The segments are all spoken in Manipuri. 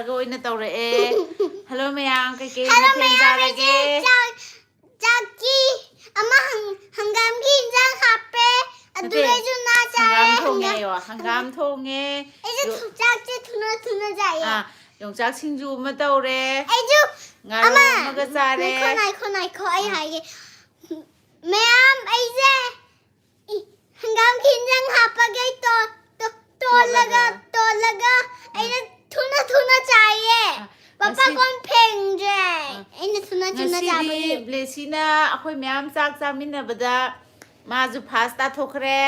ꯆꯥꯔꯒ ꯑꯣꯏꯅ ꯇꯧꯔꯛꯑꯦ ꯍꯜꯂꯣ ꯃꯌꯥꯝ ꯀꯩꯀꯩ ꯃꯊꯦꯜ ꯆꯥꯔꯒꯦ ꯆꯥꯛꯀꯤ ꯑꯃ ꯍꯪꯒꯥꯝꯒꯤ ꯏꯟꯖꯥꯡ ꯍꯥꯞꯄꯦ ꯑꯗꯨꯒꯩꯁꯨ ꯉꯥ ꯆꯥꯔꯦ ꯍꯪꯒꯥꯝ ꯊꯣꯡꯉꯦ ꯑꯩꯁꯨ ꯆꯥꯛꯁꯦ ꯊꯨꯅ ꯆꯥꯏꯌꯦ ꯌꯣꯡꯆꯥꯛ ꯁꯤꯡꯖꯨ ꯑꯃ ꯇꯧꯔꯦ ꯑꯩꯁꯨ ꯉꯥꯔꯧ ꯑꯃꯒ ꯆꯥꯔꯦ ꯉꯥꯏꯈꯣ ꯑꯩ ꯍꯥꯏꯒꯦ ꯃꯌꯥꯝ ꯑꯩꯁꯦ hanggang kinjang hapagay tolaga ay tuna chaye papa kon phengje ay tuna chaye blessy na ako'y mayam sak chaminabada mazu pasta thokre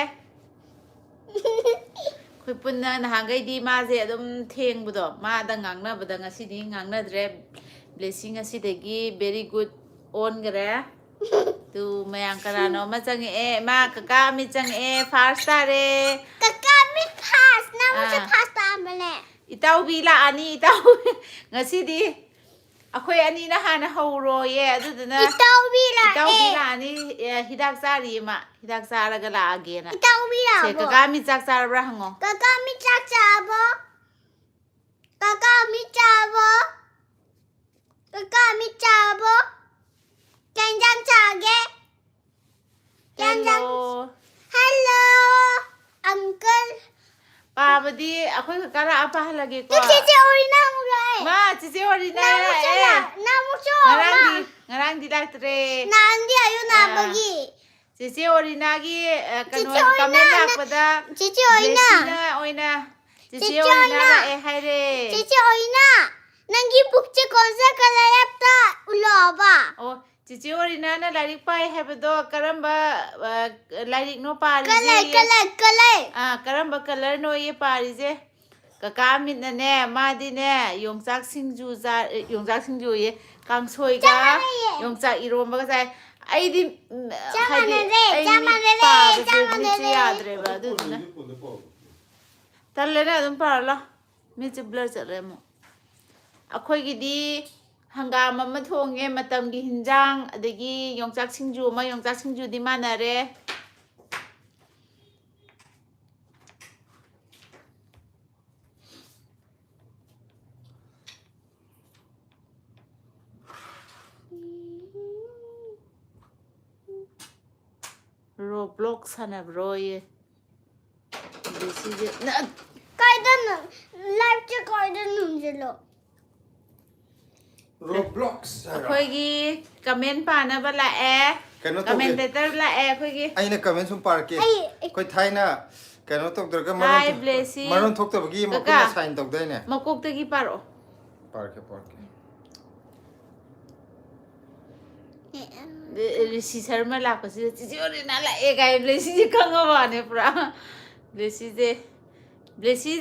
khoi punna nahangai di maje adum thengbudo ma da ngangnabada ngasi di ngangnadre blessy ngasi degi very good on gare tu mayang karano ma chang ma kaka mi chang first tare kaka mi fast na mo sa fast amale itaw bila ani itaw ngasi di akoy ani na hana hawro ye aduduna itaw bila ani hidak sari ma hidak sara gala agena itaw bila se kaka mi chak sara bra hango kaka mi chak chabo kaka mi Janjang chage. Hello, uncle. Pabadi, aku kekara apa lagi ko? Cici Orina mulai. Ma, cici Orina. Namuso. Ngarang di daktre. Nanti ayo nabagi. Cici Orina gi kamen pada. Cici Orina. Cici Orina haire. Cici Orina. Nangi bukce konsa kalayapta ulaba. Oh. Cici Orina na larik pai habdo karamba larik no pari kalai karamba color no ye pari je kaka min na ne ma di ne yongchak singju ye kangsoi ga yongchak iromba ga sai ai di jamane yadre ba du na talle na dum parla mi che blur chale mo akhoi gi di hangam ama thonge matam gi hinjang adagi yongchak singju ma yongchak singju di manare Roblox hana broye desi na kaidan live che kaidan nunjelo Roblox. Ako'y comment pa na bala commentator bala ako'y ay na comment sum parke koy thai na kano tok dra ka Hi Blessy maron thok ta bagi ma ko sign tok dai ne makok tagi paro parke si sarma la ko si ori na la guy Blessy ji khangaba ne pura Blessy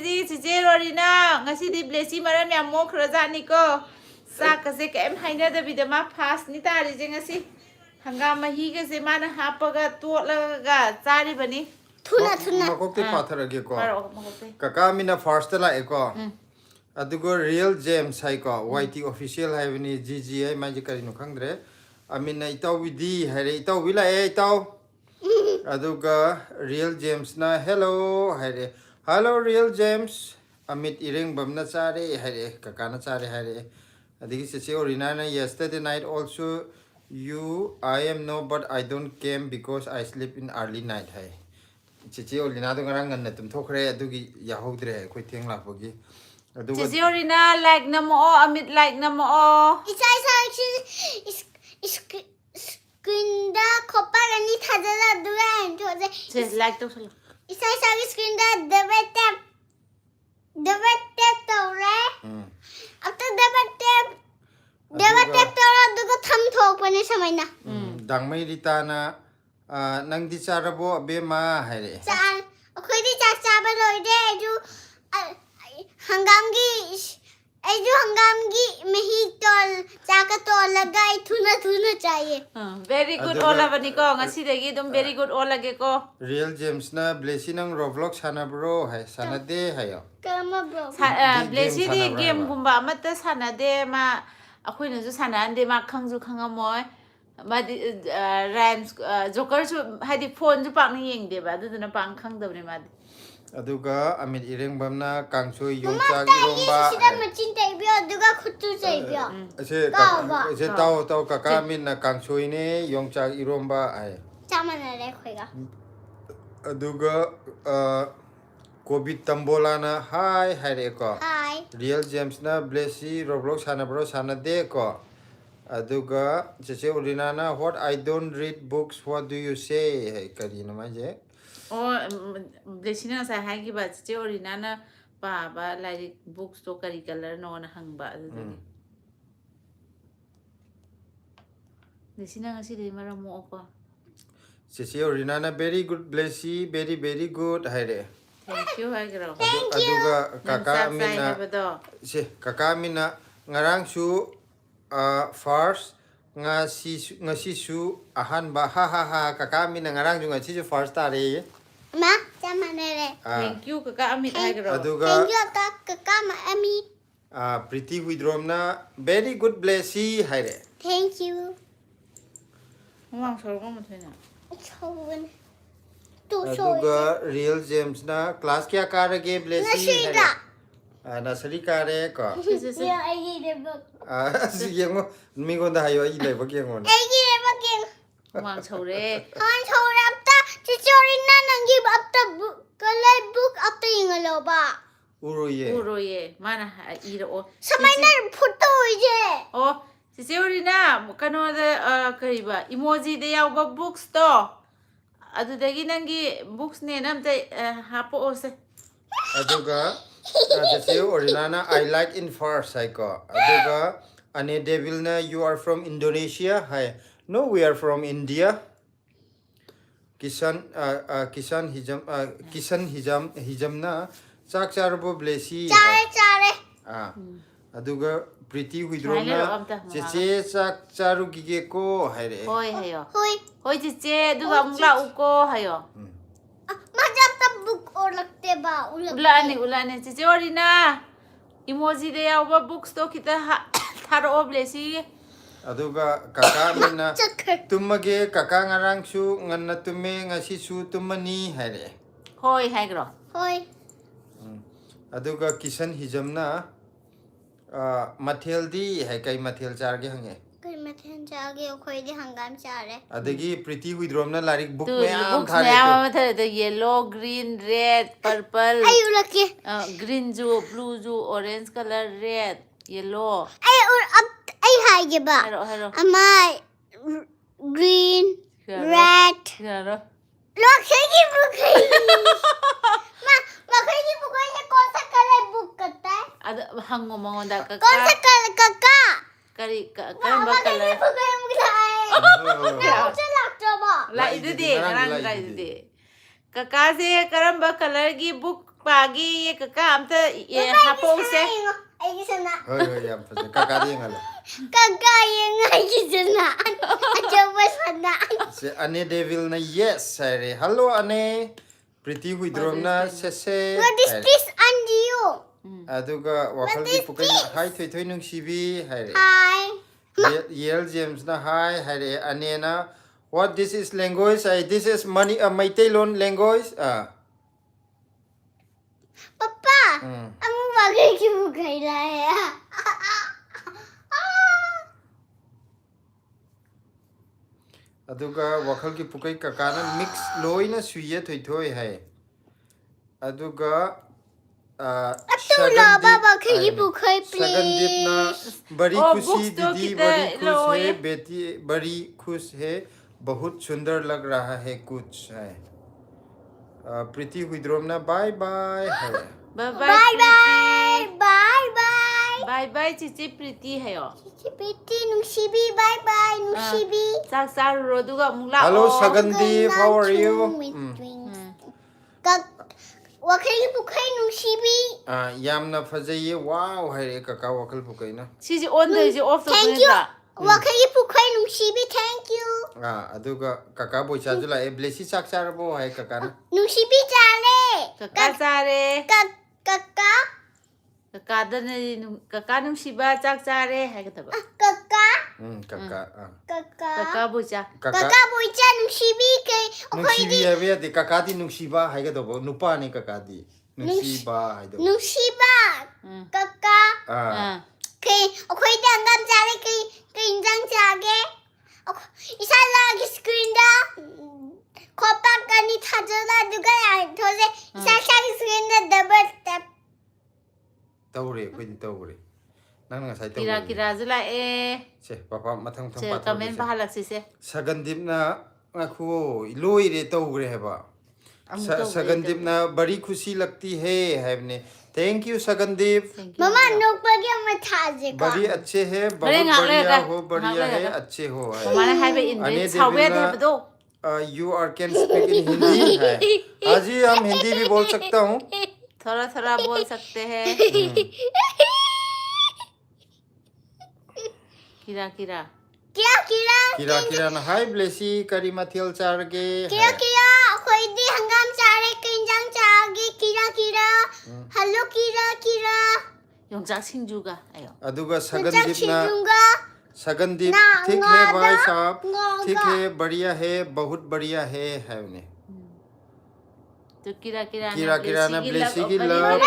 ji si ori na ngasi di Blessy maram yam mo khraja ni ko Saka se kem haina da bida ma fast ni tari je ngasi hangam mahi ga se mana hapaga totlaga chari bani thuna makok te pathar ge ko kaka mina first la e ko adugo real james hai ko yt official hai bani ggi ma ji kari no khangdre amina itaw widi hare itaw wila e itaw aduga real james na hello hare hello real james amit ireng bamna chare hare kaka na chare hare adigi Cici Orina na yesterday night also I am no but I don't came because I sleep in early night hai Cici Orina do ngarang ngan tum thokre adugi yahodre khoi theng lakbogi aduga Cici Orina like namo amit like namo isai screen da kopar ani thajala duan thoje like to solo isai screen da debet tap tore after debet tap tore dugo tham thok pane samai na dangmai rita na nang di charabo be ma haire cha akhoi di cha ba loi de hangam gi mehi tol cha ka tol lagai thuna chahiye very good ola bani ko ngasi degi dum very good ola ge ko real james na Blessy nang Roblox sana bro hai sana de hayo kama bro Blessy di game gumba amata sana de ma akhoi na ju sana ande ma khangju khangamoy ma di rhymes joker su hadi phone ju pang yeng de ba du na pang khang dabne ma aduga amit ireng bamna kangso yongchak iromba sida machin tai bio Aduga khutu chaibyo. ase tao kaka min na kangsoi ne yongchak iromba ai Chamanare khoiga. aduga covid tambola na hi haire ko Hi. real james na blessy roblox sanabro sanade ko aduga chese urina na what I don't read books what do you say hai kari na ma je blessy na sa hai ki ba che orina na ba like books to kari color no na hang ba adudagi blessy na ngasi de mara mo ko chese urina na very good blessy very good haire thank you hai gro aduga kaka min na na se kaka min na ngarang su first ngasi su ahan ba ha kaka min na ngarang ju ngasi su first tare Ma, chamanare. thank you kaka amit hai gro aduga Thank you kaka ma ami. Pretty Widrom na very good blessy haire Thank you. mong sor ko mo thina Chowin. Tu aduga real james na class kya karage blessy Nasida. nasari kare ko Yeah, I need a book. si yengo mi gonda hayo ai le ba yengo I need a book. mong sore Han told up the tutorial and give up the book. Color book up the Ingaloba. uroye uroye mana iro o Samana photo is oh sisi orina kano da kariba emoji de yaw ba books to adudagi nangi books ne namte hapo ose aduga jase orinana I like in first psycho aduga ane devil na you are from Indonesia hai no we are from India kisan hijam na chak charbo blessy Chare. aduga pretty widrom na cheche chak charu gige ko haire hoy hayo Hoi. hoy chiche duga mula uko hayo Majab the book or lagte ba ulani chiche orina emoji de yaw ba books to kita tharo o blessy aduga kaka mina tumage kaka ngarang su nganna tumme ngasi su tumani haire hoy hai gro Hoi. aduga kisan hijamna mathel di hai kai mathel char ge hange Kai mathen jage khoi di hangam chare. adagi pretty widrom na larik book tu me am books thare me am thare the yellow green red purple Ayu lucky. green ju blue ju orange color red yellow Ay up ay hige ba. hero Amai green Yeah, red. hero Look higi book hai. Ma higi book hai कौन सा कलर बुक करता है ad hango mongonda कौन सा kaka कलर काका kari मामा karamba हगी color बुक है मुझे मुझे लगता बा la idudi ngarang la idudi kaka se karamba color gi book pagi ye kaka amta ye hapo se ay sana hoi yam phase kaka di ngala काका ये ngay sana aja bas sana se ane devil na yes haire hello ane pretty widrom na se what is this and you aduga wakal di pukai hai thoi nung sibi haire hi yel james na hi haire ane na what this is language this is money Maitai-lon language papa amu bagai ki book hai la aduga wakal ki pukai kakana mix loina suye thoi hai aduga la baba ki book hai sagandip na please bari Oh, खुशी books तो दीदी कितना बड़ी लो खुश है ये? बेटी बड़ी खुश है बहुत सुंदर लग रहा है कुछ है प्रीति विद्रोम ना बाय बाय है bye bye bye bye bye bye bye chichi pretty hayo Piti nusibi bye bye nusibi sak sar ro duga mula hello sagandip how are you Kak wakai bukai nusibi yamna fajaye wow है kaka wakal pukai na siji on the ji off the Thank you wakai bukai nusibi thank you aduga kaka bocha jula e blessy sak char bo hai kaka na nusibi chale kaka sare kaka kaka dane kaka nung siba chak sare hai ka ba kaka kaka bucha kaka boicha nusibi kai nungsibi hai be de kaka di nungsiba hai ga do nupa ni kaka di nungsiba hai do nusiba kaka ah kai tawri nang nga sai tawri kira kira zula se papa mathang thang se pa comment bahalak si se Sagandip na nga khu loi re tawri heba Sagandip na bari khushi lagti hai ne thank you Sagandip Mama nok pagi amma thaje ka. bari अच्छे है बहुत बढ़िया हो बढ़िया है अच्छे हो mama ne hai be in Ane be sawe de bdo you are can speak in Hindi है हाजी हम हिंदी भी बोल सकता हूँ थोड़ा थोड़ा बोल सकते हैं kira kira Kira kira. Kira kira na hi blessy kari mathil charge Kira kira khoi di hangam chare kinjang chage kira kira. Hello kira kira. yongchak singju ga ayo aduga Sagandip Sagandip na chidunga. Sagandip Na ठीक है भाई ngada, साहब ngada. ठीक है बढ़िया है बहुत बढ़िया है उन्हें to kira kira Kira kira na blessy की bari love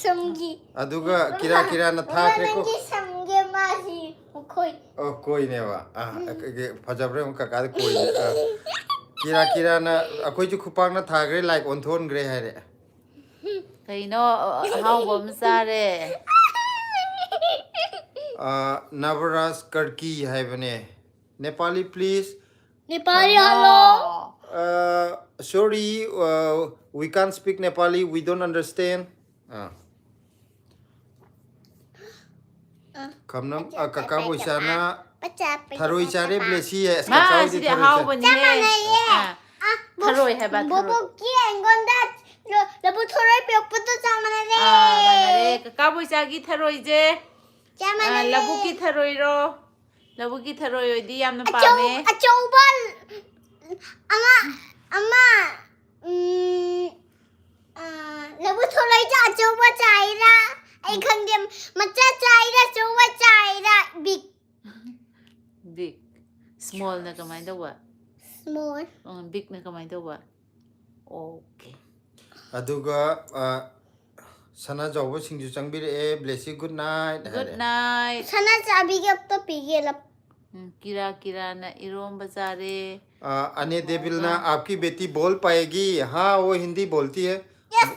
Samgi. aduga kira kira na tha kre ko Mangi samge masi. Khoi. कोई नहीं वा फजब्रे उनका काद कोई किरा किरा ना अखोई जो खुपांग ना था ग्रे लाइक ओंथोन ग्रे है रे kaino how bom sare Navraj करकी है बने Nepali please Nepali hello. sorry we can't speak Nepali we don't understand kamnam kaka boisana tharoi chare blessy है ma si de how bani he tharoi hai ba Bobo ki engonda labu thorai pyokputo chamana re. re ka boisa gi tharoi je Chamana re. labu ki tharoi ro labu ki tharoi odi yamna pa me Achobal. Ama labu thorai cha achoba chaira. Ai khangdem macha chaira choba chaira big big small na kamai da wa small. big na kamai da wa okay aduga sana jawbo singju changbire blessy good night good night Sana chabi ke up to pige lap. kira kira na irom bazare अने देविल ना आपकी बेटी बोल पाएगी हाँ वो हिंदी बोलती है Yes,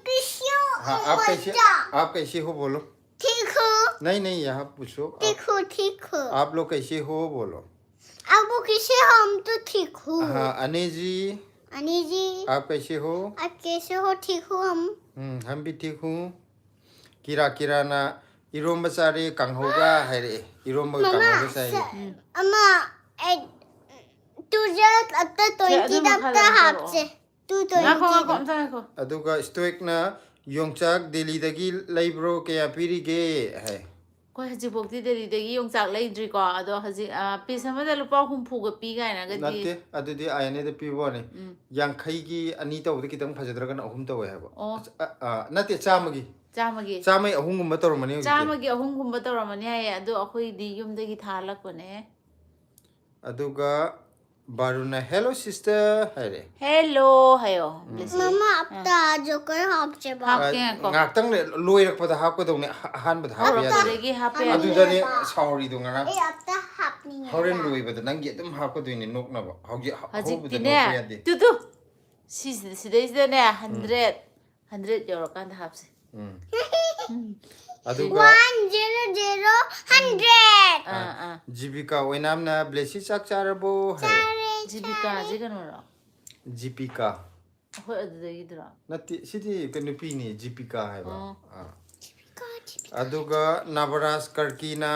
कृष्ण हाँ आप कैसे हो बोलो ठीक हो नहीं यहाँ पूछो ठीक हो आप लोग कैसे हो बोलो अब वो किसे हम तो ठीक हो हाँ अने जी अनी जी आप कैसे हो आप कैसे हो ठीक हो हम भी ठीक हूँ किरा किरा ना इरोम बचारे कंगहोगा है रे इरोम कंगहोगा चाहिए अम्मा तुझे अब तो 20 डॉक्टर हापसे तू तो अदुगा स्टोइक ना योंगचाक दिल्ली दगी लाइब्रो के अपीरीगे है कोई हजी बोक्ति देरी देगी योंगचाक लाइद्री को अदो हजी पीस हमदा लुपा हुम्फू ग पी गायना गदी नते अदुदी आयने द पीबोने यांखई की अनी तौद कितंग फजद्रगन अहुम तवे हैबो नते चामगी चामै अहुम गुम तोरमनी चामगी अहुम गुम तोरमनी है अदो अखोई दी युमदगी थालकने अदुगा बारुना हेलो सिस्टर हरे हेलो हायो मम्मा अब तो जो कर हापसे बा ngakhtang le loirakpada hapkodone hanbada hapya adudane sauri do ngara ए अब तो हापनी है horen loibada nangi adum hapkodoine noknaba hauji hauji ne tu sidai ne 100 euro kan hapse aduga 100 jibika oinamna blessy chak charabo hai jibika jiganora jipika hoi adudagidra nati sidi kanupi ni jipika hai ba aduga navaras karkina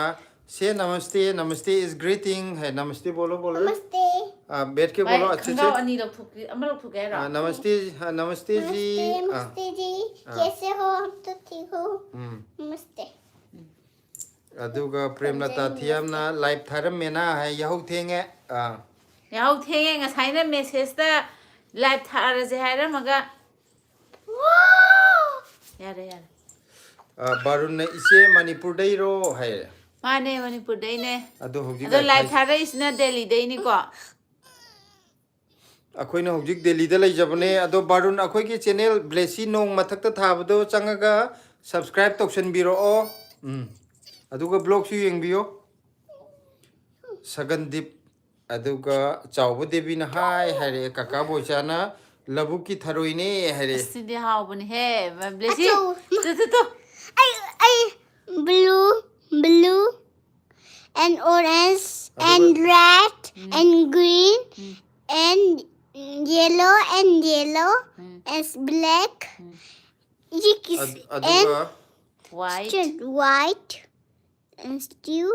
say namaste namaste is greeting hai namaste bolo नमस्ते बैठ के बोलो अच्छे से अनि लोग थुकी अमर लोग थुके रा नमस्ते नमस्ते जी नमस्ते जी कैसे हो हम तो ठीक हो नमस्ते अदुगा प्रेमलता थियमना लाइव थरम मेना है यहु थेंगे याउ थेंगे ngसाइना मेसेज ता लाइव थारा जे हायरा मगा यारे बारुन इसे मणिपुर दैरो है माने मणिपुर दैने अदो होगी अदो लाइव थारा इसना दिल्ली दैनी को अखोइना होजिक दिल्ली दा लैजबने अदो बारुन अखोइ की चैनल ब्लेसी नोंग मथक्ता थाबदो चंगागा सब्सक्राइब तौसन बिरो अदुगा ब्लॉग सु येंबियो सगनदीप अदुगा चावबो देवी ना हाय हरे काका बोचाना labuki tharoi ne haire Sidi how bun he. Blessy. Tu. I blue and orange and red and green and yellow and black aduga White. and stew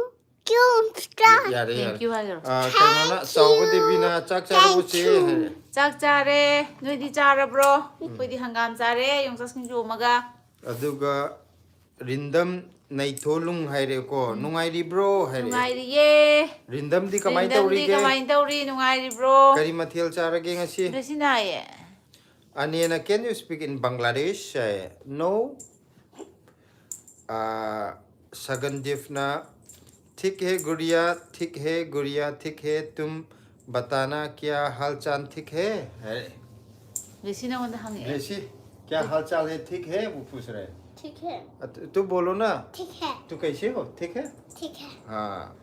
star. yare Thank you hayo. kanona sawo devi na chak char bu che haire Chak chare. Noi di chara bro. Koi di hangam chare. Yung sas kinjo maga. aduga rindam naitholung haire ko nungai ri bro haire Nungai ri ye. rindam di kamai tauri Di ge kamay tauri nungai ri bro. kari mathil charage ngasi Blessy na ye. Aniana, can you speak in Bangladesh? No. Sagandif na ठीक है गुड़िया ठीक है तुम बताना क्या हाल चाल ठीक है Blessy na wanda hang ye. blessy क्या हाल चाल है ठीक है वो पूछ रहे ठीक है तू बोलो ना ठीक है तू कैसे हो ठीक है ठीक है हाँ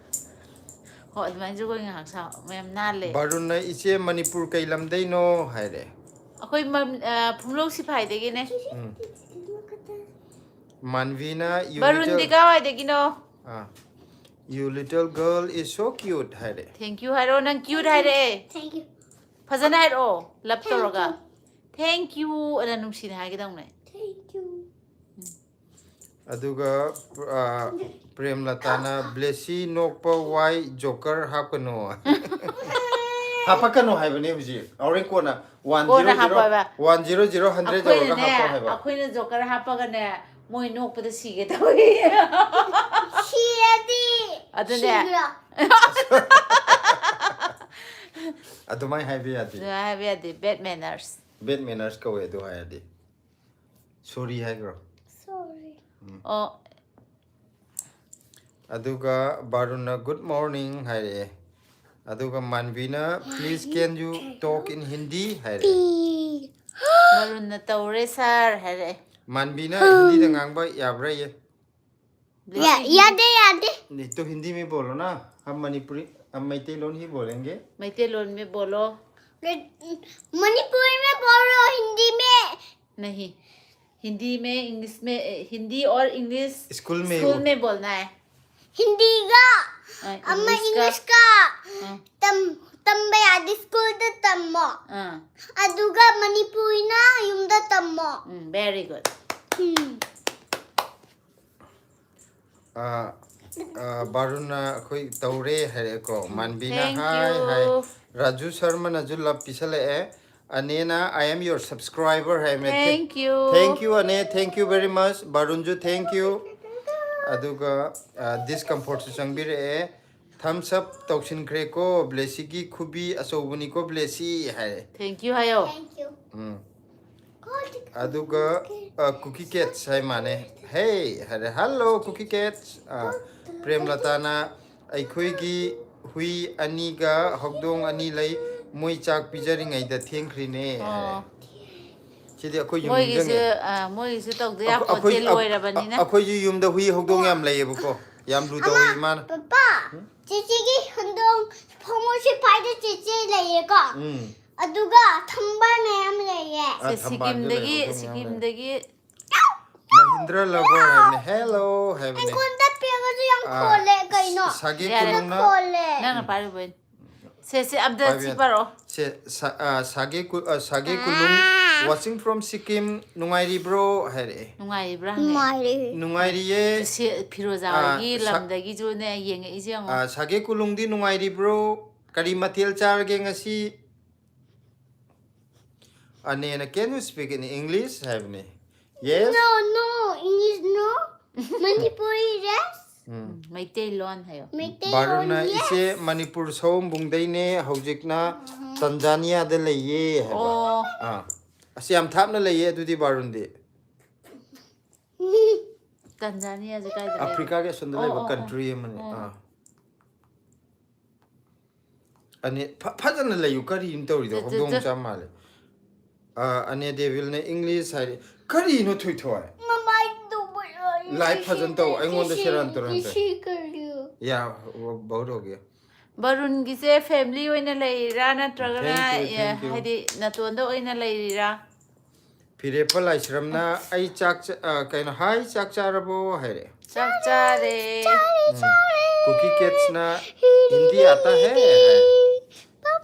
Ho adman jo going hang sa. Mayam na le. बारुन ना इसे मणिपुर कई लमदे नो है रे Ako'y pumlog si Pai degi ne. मानवीना you Barun di little ka ay degi no. you little girl is so cute है रे Thank you haro nang cute hare. thank you Fazana haro. Lap to roga. Thank you. Ana nung sin ha gidang ne. thank you aduga prem latana blessy nokpa why joker hapano hapakano haibane buji aure kona 100 100 100 joker hapo haiba Ako'y na joker hapa ka na. Mo'y nok pa da sige tawi. Shiyadi Ato na. adumai haibi ati Have ya the bad manners. bad manners ka we do hayadi sorry hai bro sorry Oh, aduga baruna good morning haire aduga manvina please can you talk in hindi haire marun na taure sir hare. manvina hindi da ngangba yabra ye yade नहीं तो हिंदी में बोलो ना हम मणिपुरी हम मैते लोन ही बोलेंगे Maite lon में बोलो. मणिपुरी में बोलो हिंदी में नहीं. हिंदी में इंग्लिश में हिंदी और इंग्लिश स्कूल में में बोलना है. हिंदी का अम्मा इंग्लिश इंग्लिश का हाँ. तम याद स्कूल द तम्मो अदुगा मणिपुरी ना युमदा तम्मो Very good. बारुना कोई तौरे है को मानबीना Thank हाय you. हाय राजू शर्मा नजु लब पिछले है अनेना आई एम योर सब्सक्राइबर है मैं Thank you. थैंक यू अने थैंक यू वेरी मच बारुनजु थैंक यू अदुगा डिस्कम्फर्ट से संगबिरे थम्स अप तौसिन क्रे को ब्लेसी की खुबी असोबनी को ब्लेसी है Thank you hayo. Thank you aduga cookie cats hai mane hey hello cookie cats prem latana aikhoi gi hui ani ga hogdong ani lai moi chak pijari ngai da thengkhri ne chidi akoi yum Moi is talk de apo te loi ra bani na. akoi ji yum da hui hogdong yam lai bu ko yam lu da hui man पापा चीची की हंदों फॉर्मोशी फाइडे चीची लेगा अदुगा थंबा नयम लेये Sikim dagi mahindra lover hai hello hai ne कोणता पेगा जो yang खोले कइनो sage Yare. kulung na खोले na paru ben. Se abda si paro. sage kulung watching from Sikkim nungairi bro hare Nungai brang. मारे nungairi ye Si Firoza gi lam dagi jo ne yeng e jeng. sage kulung di nungairi bro kari mathil char ge ngasi anena can you speak in English have ne yes no English no Manipuri yes Maite lon hayo. baruna ise manipur som bungdai ne hojikna Tanzania de leye Oh, asiam thapna leye adudi barun de Tanzania je kai da. Africa ke sundalai ba country mane ane phajana layu kari in tori do hogdong chamale ane devil ne English hai kari no thui thoi मम्मा दो live phajन to ai ngon da seran to ran इसी कर लियो ya bahut ho gaya Barun gise family oina leira natragana Thank you. hadi natonda oina leira. Pirepal aishramna ai chak kaino hai chak charabo haire. Chakchare. Cookie cats na Hindi आता है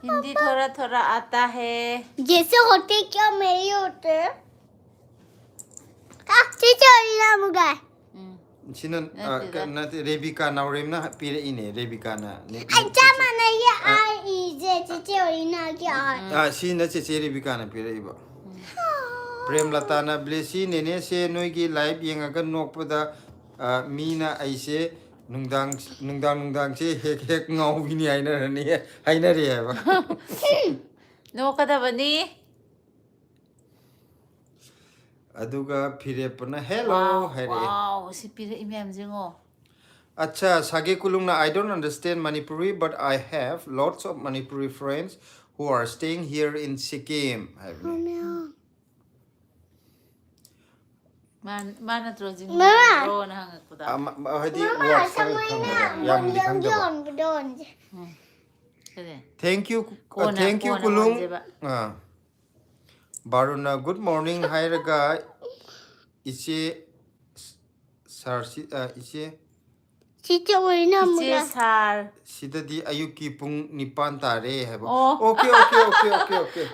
Hindi थोड़ा थोड़ा आता है. जैसे होते क्या मेरे होते चीचे ओरिना muga Sinan nanti Rebecca na orem na pire ine Rebecca na अच्छा माना ये इजे चीचे ओरिना क्या si na che Rebecca na pire iba Prem lata na blessy nene se noi gi live yenga nok pada mina aise nungdang se hek ngau bini aina ni aina re ba No kada bani. aduga phire pana hello haire Wow, si pire imam jingo. Acha sage kulungna I don't understand Manipuri but I have lots of Manipuri friends who are staying here in Sikkim Mana trojing Mama. ro na hangak puda. hadi Mama samay yam di khang da don Kade. Thank you Kona- thank you kona kulung manjeba. Baruna good morning hairaga iche sarsi iche चीचे ओरिना Iche muga sar. sidadi ayuki pung nipan tare haba Oh. okay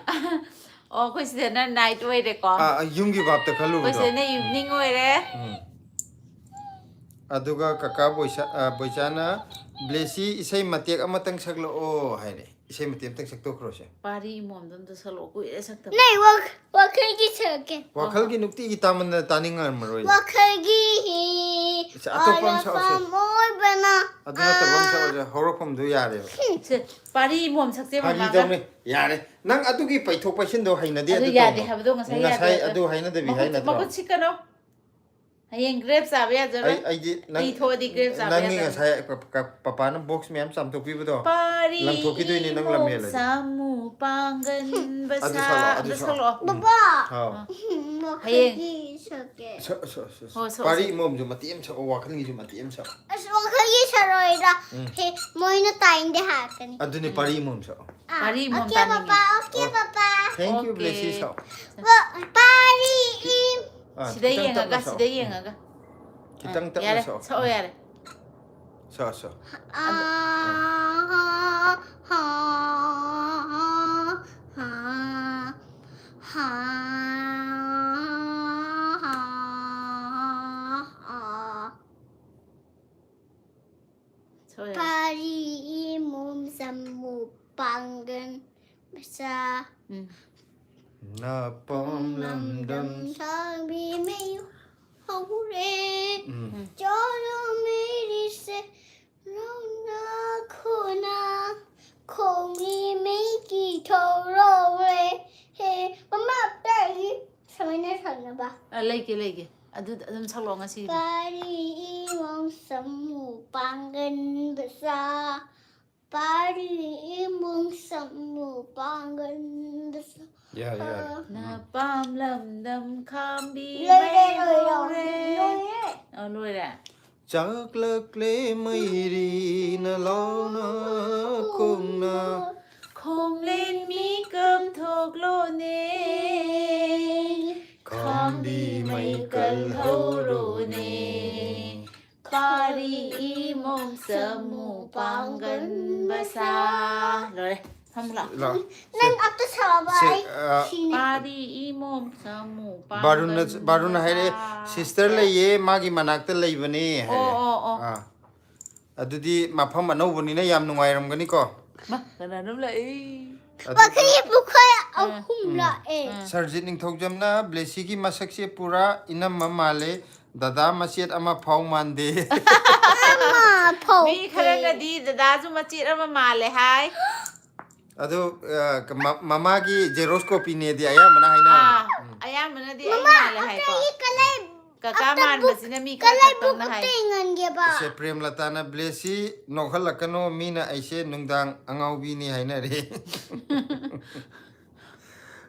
Oh, koi si na night way de ko. yungi bap ta khalu Koi do si na evening way re. aduga kaka boisana blessy isai matek amatang saglo o haire isai matek tang sakto krose Pari mom don to salo ko e sakta. नहीं वो खरगी छके wakhal gi nukti gi taman taninga maroi वो खरगी atopam sa ose मोर बना aduna tabam sa ose horofam du yare Se pari mom sakse ma hagi ga. dawne yare nang adugi paithok paisin do haina de Adu yade habdo ngasai yade. ngasai adu haina de bi haina Makut sikano. Hayeng grapes abe ya jara. ai di nang Di thodi grapes abe nang ya. ngasai papa na box mi am sam to pi do Pari lang thoki do ni nang lamel samu pangan basa. adu salo. Baba ha वो खरगी छके so pari mom ju mati am sa o wakhal gi ju mati am sa वो खरगी छरोइरा हे मोइना टाइम दे हाकनी aduni pari mom sa Pari mom okay taningi. पापा ओके पापा thank you Okay. blessy sa वो पारी 임 Sida yengaga, sida yengaga. kitang tak Yare, sa so yare. sa So yare. Pari mum samu pangan basa na pom lam dam sabi me hore cholo meri se rona khona khomi me ki thoro re he mama tai samay na thangna ba Lagi. Adum saklo nga si. Pari mum samu pangan basa Pari mum samu pangan basa ya Na pam lam dam kambi Lôi may lôi hore. lôi Oh, lôi ra. chak lak le mai ri na lo na kung na Không lên mi cơm thuộc lô nê. khom đi mai kal hâu rô nê. Pari mong sa mu pangan basa. Rồi, không lọ. la Nang ato sabay Pari mong sa mu pangan baruna haire sister le ye magi manakta leibane Oh. adudi mafam anobuni na yam nungairam gani ko Ma, kana nung lại. Bakaya bukaya ahum la sarjit ning thogjam na blessy gi masak se pura inam mamale dada masiat ama phau mande Mama po Mi khara nga di dada zu machit ama male hai. ado mama gi xeroscopy ne di aya mana haina Ayam mana di ay male hai ko. Kalay Kakaman ba sina mi ka kalay katong na hai. bukutingan ge ba se prem latana blessy nokhal lakano mina aise nungdang angau bi ni haina re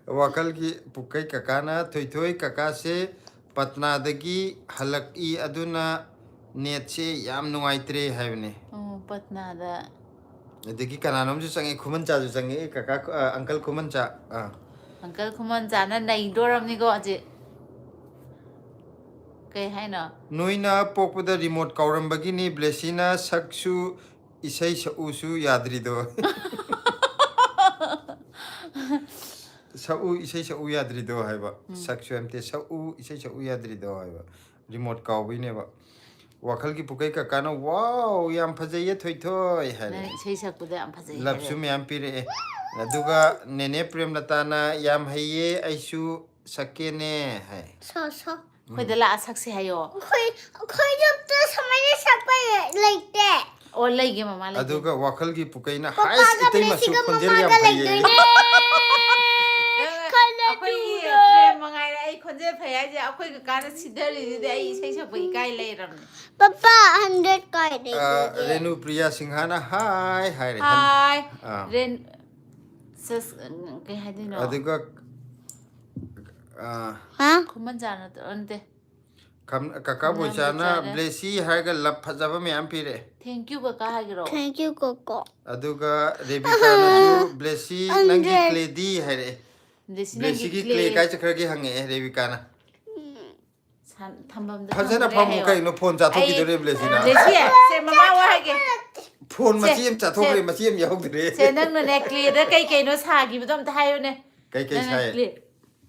wakal gi pukai kakana thoi kaka se patna dagi halak I aduna net se yam nungaitre haibne Oh, patna da. ꯑꯗꯒꯤ ꯀꯅꯥꯅꯣꯝꯁꯨ ꯆꯪꯉꯦ ꯈꯨꯃꯟꯆꯥꯁꯨ ꯆꯪꯉꯦ ꯀꯀꯥ ꯑꯪꯀꯜ ꯈꯨꯃꯟꯆꯥ Uncle Kuman Jana Naidoram Nigo Aji. Kay Haino. Noina Popoda remote Kaurambagini, Blessina, Saksu, Isai Usu Yadrido. Sau Isai Uyadrido, however. Saksu MT Sau Isai Uyadrido, however. Remote Kawi never. Wakalki Pukeka Kana, wow, Yam Pazaya Toy, Lapsumi Ampire. Naduga Nene Prem Latana, Yam Haye, Aishu, Sakene. So. Koi the last saxi hayo. Koi up to somebody like that. Or like him, Mama. Aduga Wakalki Pukaina, Papa High ka State blessing Masu ka Konjeria mama ka like Paye. that. Papa 100 card. Renu Priya Singhana, hi. Hi. Ren. Sus. Okay, I don't know. Aduga Huh? Kumanjana on the. Kakabu Chana, Blessy, Haga Lapazava Ampire. Thank you, Bakahiro. Thank you, Coco. Aduga Rebecca, Blessy, Nangi Clay Hare. Blessy Clay Kachaki Hange, Rebecca. Hazana Pamuka, no Ponza, talking to Blessina. Say, Mama, Pon Machim, Tatori, Machim, Yahoo. Say, no, necklace, the cake, no sagi, but don't tie on it. Cake.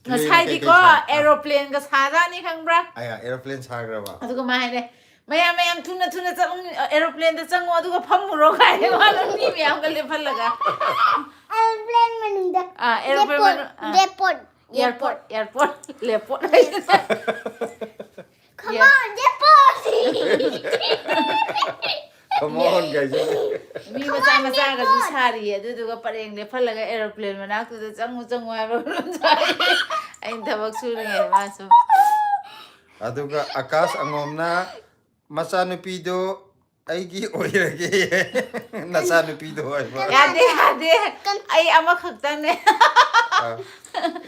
Ngasai ko aeroplane ka saga ni khangbra aeroplane sagraba aduga mahine mayam tuna chang aeroplane da chango aduga phamuro kai wala ni mayam ka lephal laga Airplane manunda. Airplane Airport. Airport. Come on, depot. Come on, guys. Mi macha ga du sari aduga pareng lephal laga aeroplane manak tu changu haiba ain thabak suringe masu Aduga Akas Angomna Masanupido Aigi Oirage Nasanupido Yade ay ama khaktane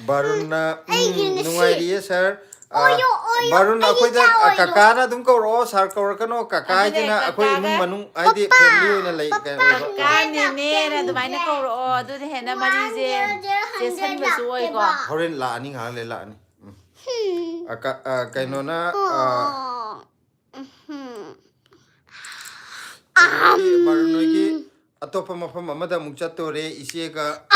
Baruna Nungai sir Oyo. Barun akoy da kakana dum ko ro sar ko kano kakai dina akoy imung manung ai di family na lai kani ne na dumai na ko ro du de na mari je san ba su oi ko horen la ani ha le la ani aka kaino na barun gi atopa mafam amada mukcha tore isiega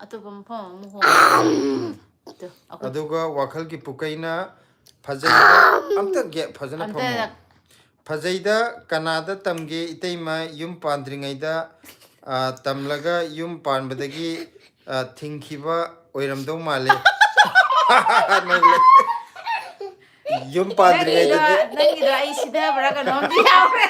atop mafam mu ho aduga wakhal ki pukaina phajai amta ge phajana pham Fajaida Kanada tamge itaima yum pandringaida tamlaga yum panbadagi thingkiba oiramdo male yum pandringaida nangi da ai sida braga nom di yaure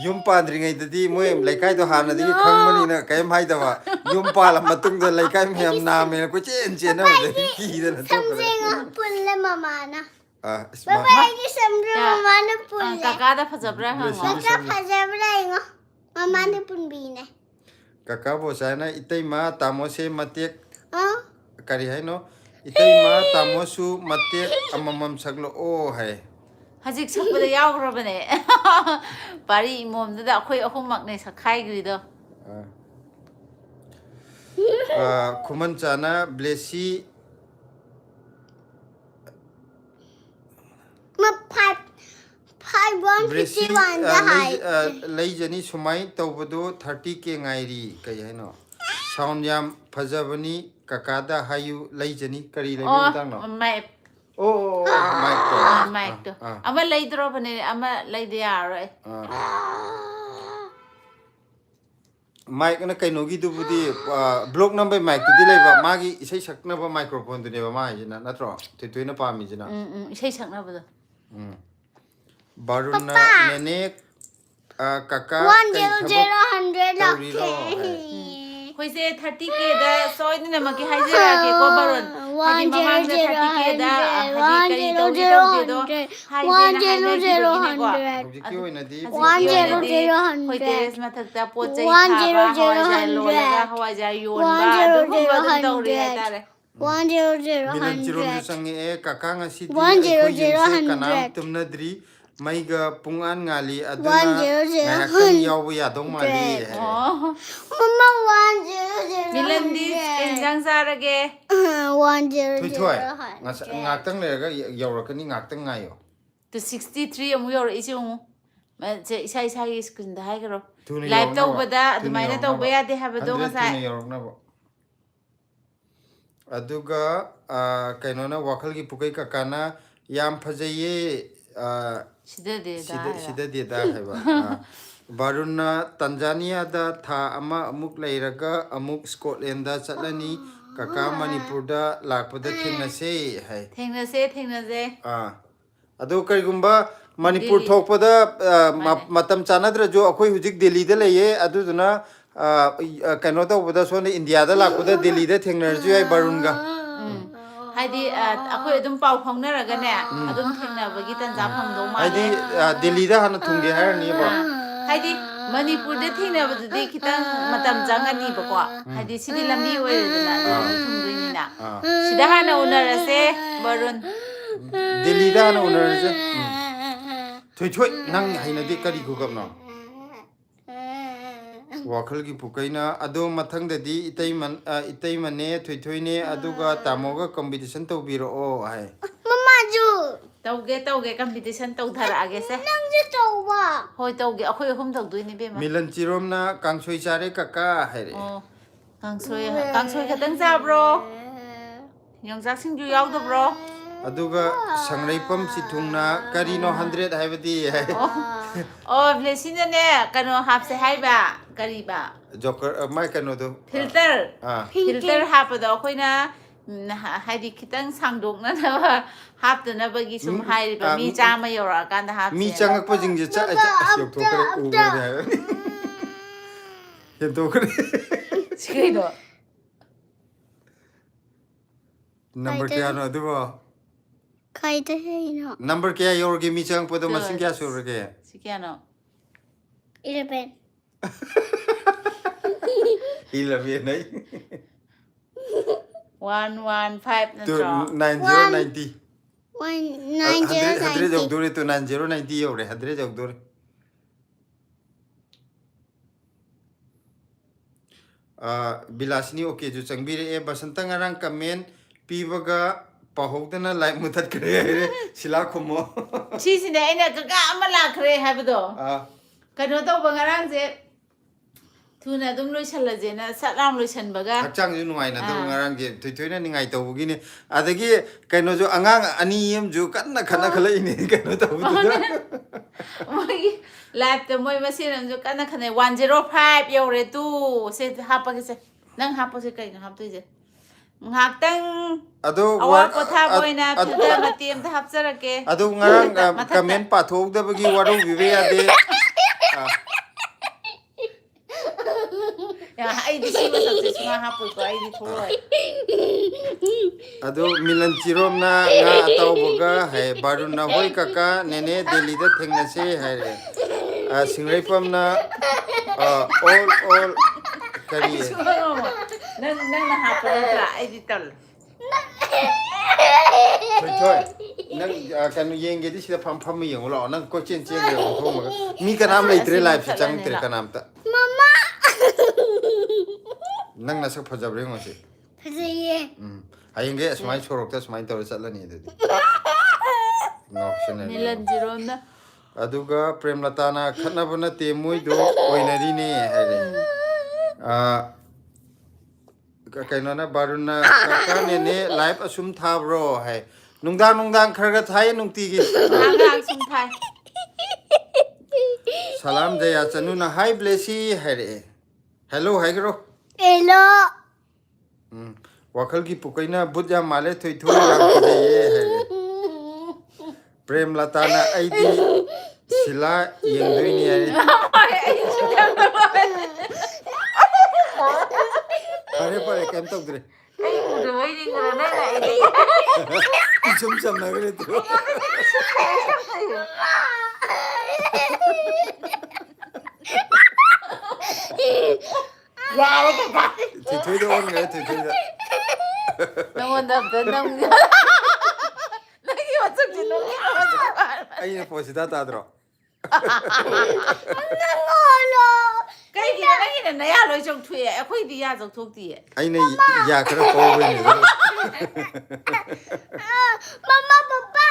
yum pandringaida di moy laikai do hana di khangmani na kaim haidaba yum pala matung da laikai mem na me ko chen chen na de ki da na to Something pulle mama na. Baba, ini something mama na pulle. Kakada phajabra ha Kaka phajabra ingo. Mama na pun bine. Kaka bo sana itaima tamose matek Huh? kari hai no itaima tamosu matek amamam saglo o hai hajik sakbada yaograbane pari imom da akhoi ahummak ne sakhai grido kuman chana blessy Ma 151 the height. Laijani sumai tawbado 30k ngairi kai hai no sound yam phajabani kakada hayu laijani kari lai tang no mic mic to ama laidro bane ama laide yaro mic na kainogi du budi block number mic tu dilai ba magi isai sakna ba microphone tu ne ba ma jina natro tuina pa mi jina isai sakna ba Baruna nene kaka 100 koi se 30k da soy ni namaki haijera ke ko baron hadi mamang da 30k da hadi kari do Objective hoina di 100 koi teres mathak ta pot chai khaba hawai jar yon ba du ba da dawri tare 100 Milan chiron sange kakanga si di kanam tumna dri Maiga pungan ngali aduna 100 ngayaktan yaw ya dong mali. Oh. Mama 100 Milandi enjang sarage. 100 Thôi thôi. Ngaktan lerga yawrakani ngaktan ngayo. To 63 amu yor isi amu. Ma je isa isa is kunda hai karo. Tuni Live yawnaba. tau bada Tuni adumai na tau yawnaba. baya de habado 100 ngasai. tuni yawnaba. Aduga kainona wakal gi pukai kakana yam phajaye Sida de da. sida de da haiba. Baruna Tanzania da tha ama amuk leiraga amuk Scotland da chatlani kaka Manipur da lakpada thengnase hai. Thengnase. Ado karigumba Manipur thokpada matam chanadra jo akhoi hujik Delhi da leye aduduna kaino tawbada sone India da lakpada Delhi da thengnarju ai barunga. Haidi akhoi adum pau phongnaraga ne adum thengnabagi tanza phangdo ma. Haidi Delhi da hana thungge hairni ba. Haidi Manipur da thengnabadudi khitang matam jangani ba ko. Haidi sidi lambi oiredana thungdoini na. Sida hana unarase barun. Delhi da hana unarase. Thoi nang hainadi kari gugabna. Wakal gi pukaina ado mathang dadi itai mane thoi ne aduga tamoga competition to biro o hai. Mama ju Tauge competition tau dhara age se. nang ju tauba Hoi tauge akhoi hum taudoini be ma. Milan chiromna kangsoi chare kaka hai re. Oh. Kangsoi khatang jabro. Yongsak singju yaudabro. Aduga sangraipam sithungna karino 100 haibadi hai. Oh, blessy na ne kano hap se haiba kariba. Joker mai kano do. Filter. Filter hapado akoina haidi khitang sangdok na hap na bagi sum haiba mi chama yora kanda hap. Mi changak pa jingje cha yok thokre u re hai. Ye thokre. Sikino. Number kya no duba. kai da heino Number kya yorge mi chang pa do masing kya surge. Sikiano. 11 Ila bi nai. 115 na To tro. 9090. 100 jog 190 dure to 9090 yore 100 jog dure. Bilasini okay jo changbire e basanta ngarang comment pibaga pahogdana like mutat kare sila khomo. Sisine aina gaga ama lakhre habado. Kano to bangarang je thuna dum loisalaje na satlam loisanbaga. Hakchang ju nuai na do ngarang ge thoina ningai tawgi ni adagi kaino jo angang ani yem ju kanna khana khala ini kaino tawdu Moi live to moi masin jo kana khane 105 yore tu se hapa ke se nang hapa se kai na hap tu je ngaktang ado awa kotha boina filter matim ta hapsarake ado ngarang comment pathok da bagi waro vive ade ya ai di sima sabse sima hapu ko ai di thoi ado milan chirom na nga ataw boga hai barun na hoi kaka nene Delhi da thengna se hai re singraipam na all kari nang na hapu na ai di tal thoi nang kan yenge di sida pham yeng lo nang ko chen chen re thong ma mi kanam leitre life chang tre kanam ta mama nang na sak phajab re ngosi phajaye hayenge smai chorok ta smai tor chalani de option Milan Girona aduga premlata na khatna bana te moi do oinari ne hare kaino na baruna ka ne live asum thabro hai nungdang kharaga thai nungti gi ang sum thai salam jaya chanu na hi blessy hare hello hai gro hello wakal gi pukaina budya male thoi thoi ram de ye hare prem lata na aidi sila yengdoi ni ai pare kem tok dre Udah ini corona na ini. chum na gre to Ya, ka. thoi do on gre thoi da Nang wanda nang. Lagi macam ni nang. ai na po si tadro Nangolo. Cái gì đó cái này à rồi trong thuê à khơi đi à trong thuốc đi ai na ya kara po we ni Mama, Papa.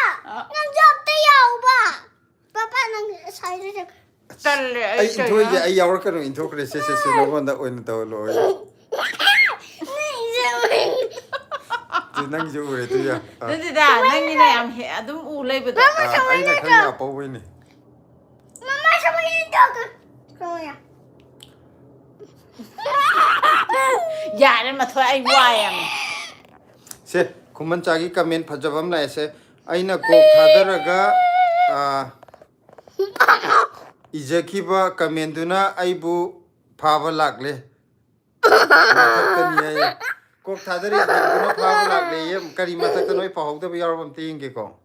Nang job tayo ba? Papa nang side siya. Tal ai thoi je ai yaur ka no in thok re se no gonda oin to lo nang ju re tu ya Nên thì đã nên như này em hệ đúng u lấy bớt ai na khang ya po we ni Mama, sama yung dog. Come here. dạ nên mà thôi anh hoài em se kuman chagi comment phajabam la se aina ko thadaraga ijakhiba comment duna aibu phaba lakle mathakani ai ko thadari duna phaba lakle yem kari mathak noi pahogda ba yarum tinge ko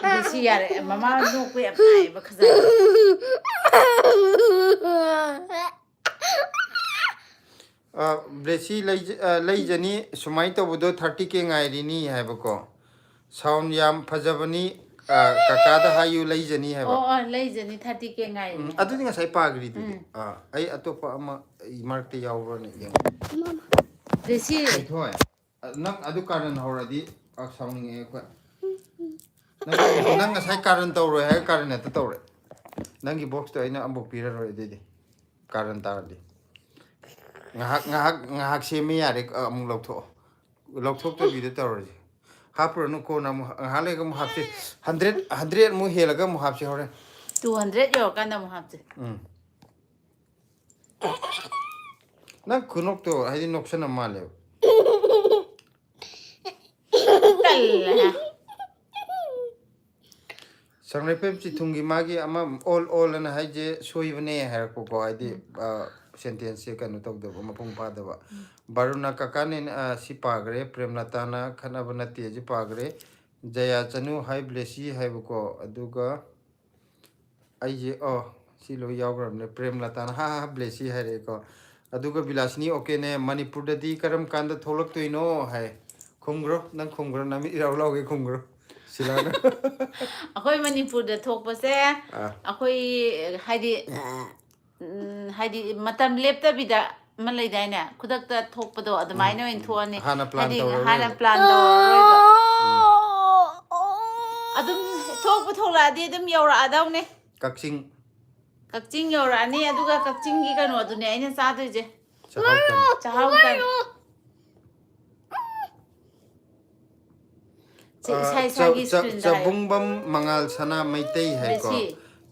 đi xì à đấy mama nuôi của em này mà khơi blessy lei jani sumai to bodo 30k ngai rini hai bako sound yam phajabani kaka da hayu lei jani hai ba lấy giờ đi thắt cái ngày adu ninga sai pa gri du ai atopa ama mark te yaw ni yang đi xì thoi nang adu karan horadi ak sounding e ko nang sai karan to ro hai karan ta to re nang gi box to ina ambok pira ro de karan tar di ngahak semi ya re amung lokthok to video tar re hapro no ko na hale ga mu hapse 100 mu helaga mu hapse hore 200 rồi cái nào mà học chứ nang kunok to hai nok sana male tal sangne pem chi thungi magi ama all na hai je soibne har ko ai di sentence ka no tok do ma pung pa da ba baruna kakane si pagre premlata na khana bana te ji pagre jaya chanu hai blessy hai ko aduga ai je si lo yagram ne premlata na ha blessy hai re ko aduga bilasni okay ne manipur da di karam kanda tholak toino hai khungro nang khungro nami iraw law ge khungro silana akhoi manipur da thok pa se akhoi haidi matam lepta bida man lay dai na khudak ta thok pa do admai no in thuani hana plan do roiba adum thok pa thok la di adum yora adaw ne kakching yora ni aduga kakching gi kanu adu ne aina sa doi je chahau kan sai sai gi screen da bungbam mangal sana maitei hai ko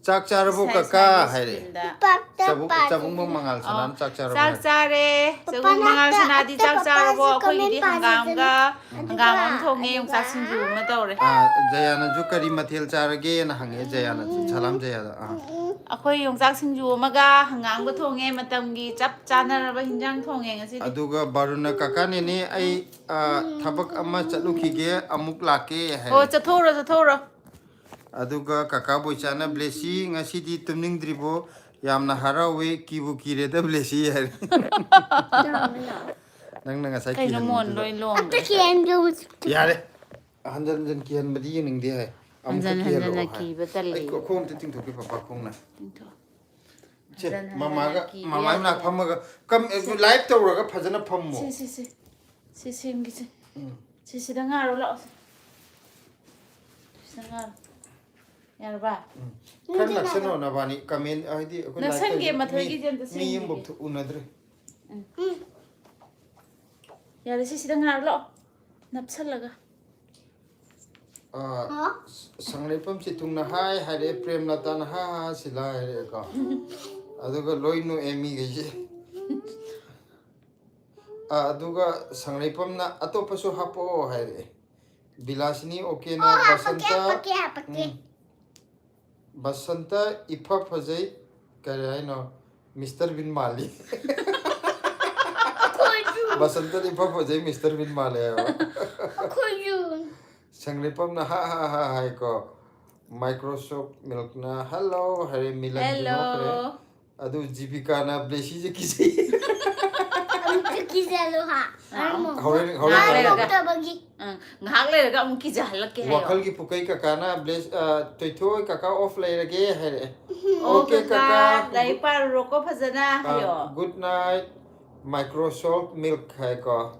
chak charabo kaka hai re chabung mangal sana chak charabo chak chare chabung mangal sana di chak charabo khoi di hangam am thonge yong sa sinju ma tawre jayana ju kari mathel charage na hange jayana salam jayada akhoi yong sak sinju amaga hangam ga thonge matam gi chap chana ba hinjang thonge ngasi aduga baruna kaka ne ai thabak amma chalukhige amuk lake hai o chathoro aduga kaka boichana blessy ngasi di tumning dribo yamna harawe kibu kire da blessy hai nang nang sai ki kai mon loi long Ate kian do. yare hanjan kian badi ning de hai hanjan ki batal ai ko khom te ting thoke papa khong na che mama na phamaga kam live to raga phajana phammo si ngi si da nga ro la si nga yar ba kan laksano na bani comment ai di ko na sange mathoi gi jen ta mi yim bok unadre yar si da nga ro napsal laga sanglipam si tungna hai hare prem na tan ha sila hare ka aduga loinu emi ge aduga sanglipam na atopasu hapo hare bilasini okay na basanta basanta ifa phajai kare hai no Mr. Bin Mali basanta ifa phajai Mr. Bin Mali sanglipam na ha hai ko Microsoft milk na hello hare milan hello adu jipika na blessy je kisi 기자로 하. 먹다보기. ngak le ga mung ki jahal ke hayo wakal gi pukai kakana bless toithoi kaka off lairage haire okay kaka lai par roko phajana hayo good night Microsoft milk hai ko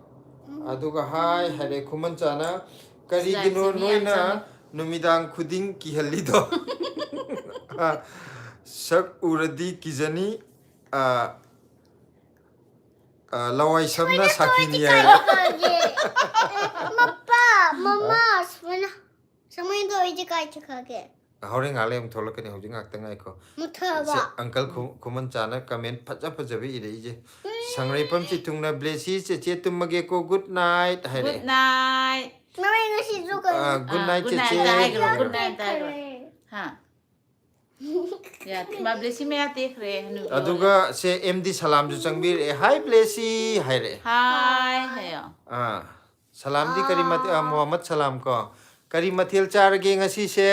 aduga hai haire khuman chana kari gino noina numidang khuding ki halli do sak uradi kijani lawai samna sakini hai Mama, samay i지 가이트하게. hore ngale am tholak ni hojing ak tangai ko 못해봐. uncle khuman chana comment phaja phaja bi ire je sangrai pam chi tungna blessy che tumage ko good night hai good night Mama 이거 시조가. good night che good night ha ya ma blessy me ate khre hanu aduga se md salam ju changbir hi blessy hai re hi hayo salam di karimat muhammad salam ko karimathil charage ngasi se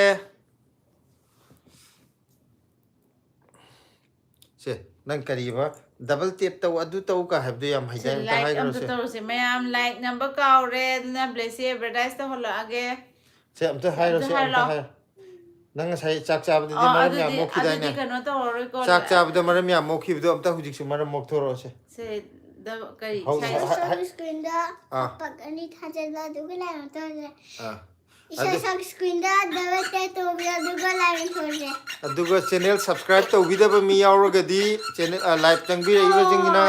nang kariba double tap taw adu taw ka habdu yam haidai ta hai am gro se to se mayam like number kaw re na blessy advertise to holo age se am ta hai ro se am ta hai nang sai chak chab di maram ya mo khidai ne kano to horo ko chak chab da maram ya mo khibdu am ta hujik su maram mok thoro se the kari screen다. 아빠 아니 타자다 누구 라인 터제. adu 이사 screen다 다베테 또비야 누구 라인 터제. aduga channel subscribe to vida ba mi yauraga di channel live changbi ra iba jingina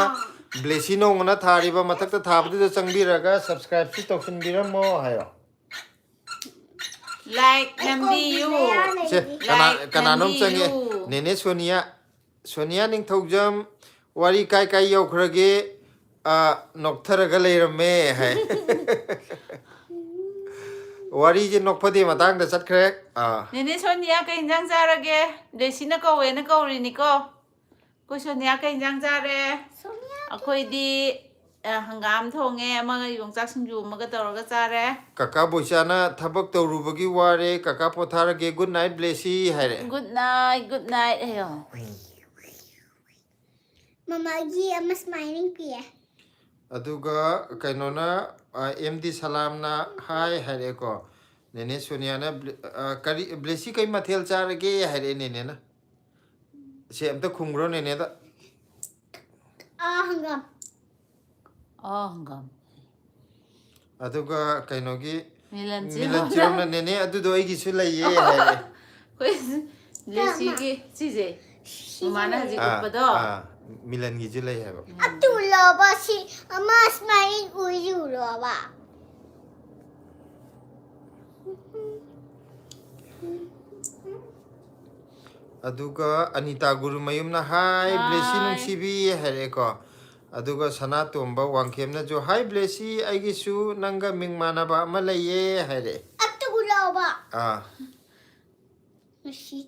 blessy no ngana thariba mathak ta thabdu da changbi raga subscribe si toksin biramo hayo like nambi you se kananom change nene sonia ning thogjam wari kai kai yaukrage noktharaga leirame hai wari je nokphade matang da chatkhre nene sonia ka injang jarage blessy na ko we na ko ri ni ko ko sonia ka injang jare akhoi di hangam thonge amaga yongchak singju amaga tawraga chare kaka boisana thabak tawrubagi ware kaka potharage good night blessy haire good night ayo Mama gi ama smiling piya. aduga kainona md salam na hi haire ko nene sonia na kari blessy kai mathel charage haire nene na se amta khungro nene da hangam. hangam aduga kainogi milan chiram na nene adu do igi su laiye haire koi blessy ki chije mana ji upado milan gi julai hai ba Atulaba si ama smiling uyuloba. aduga anita guru mayum na hi blessy nung sibi haire ko aduga sana tomba wangkem na jo hi blessy aigi su nanga mingmana ba ma laiye haire Atulaba. Mashi.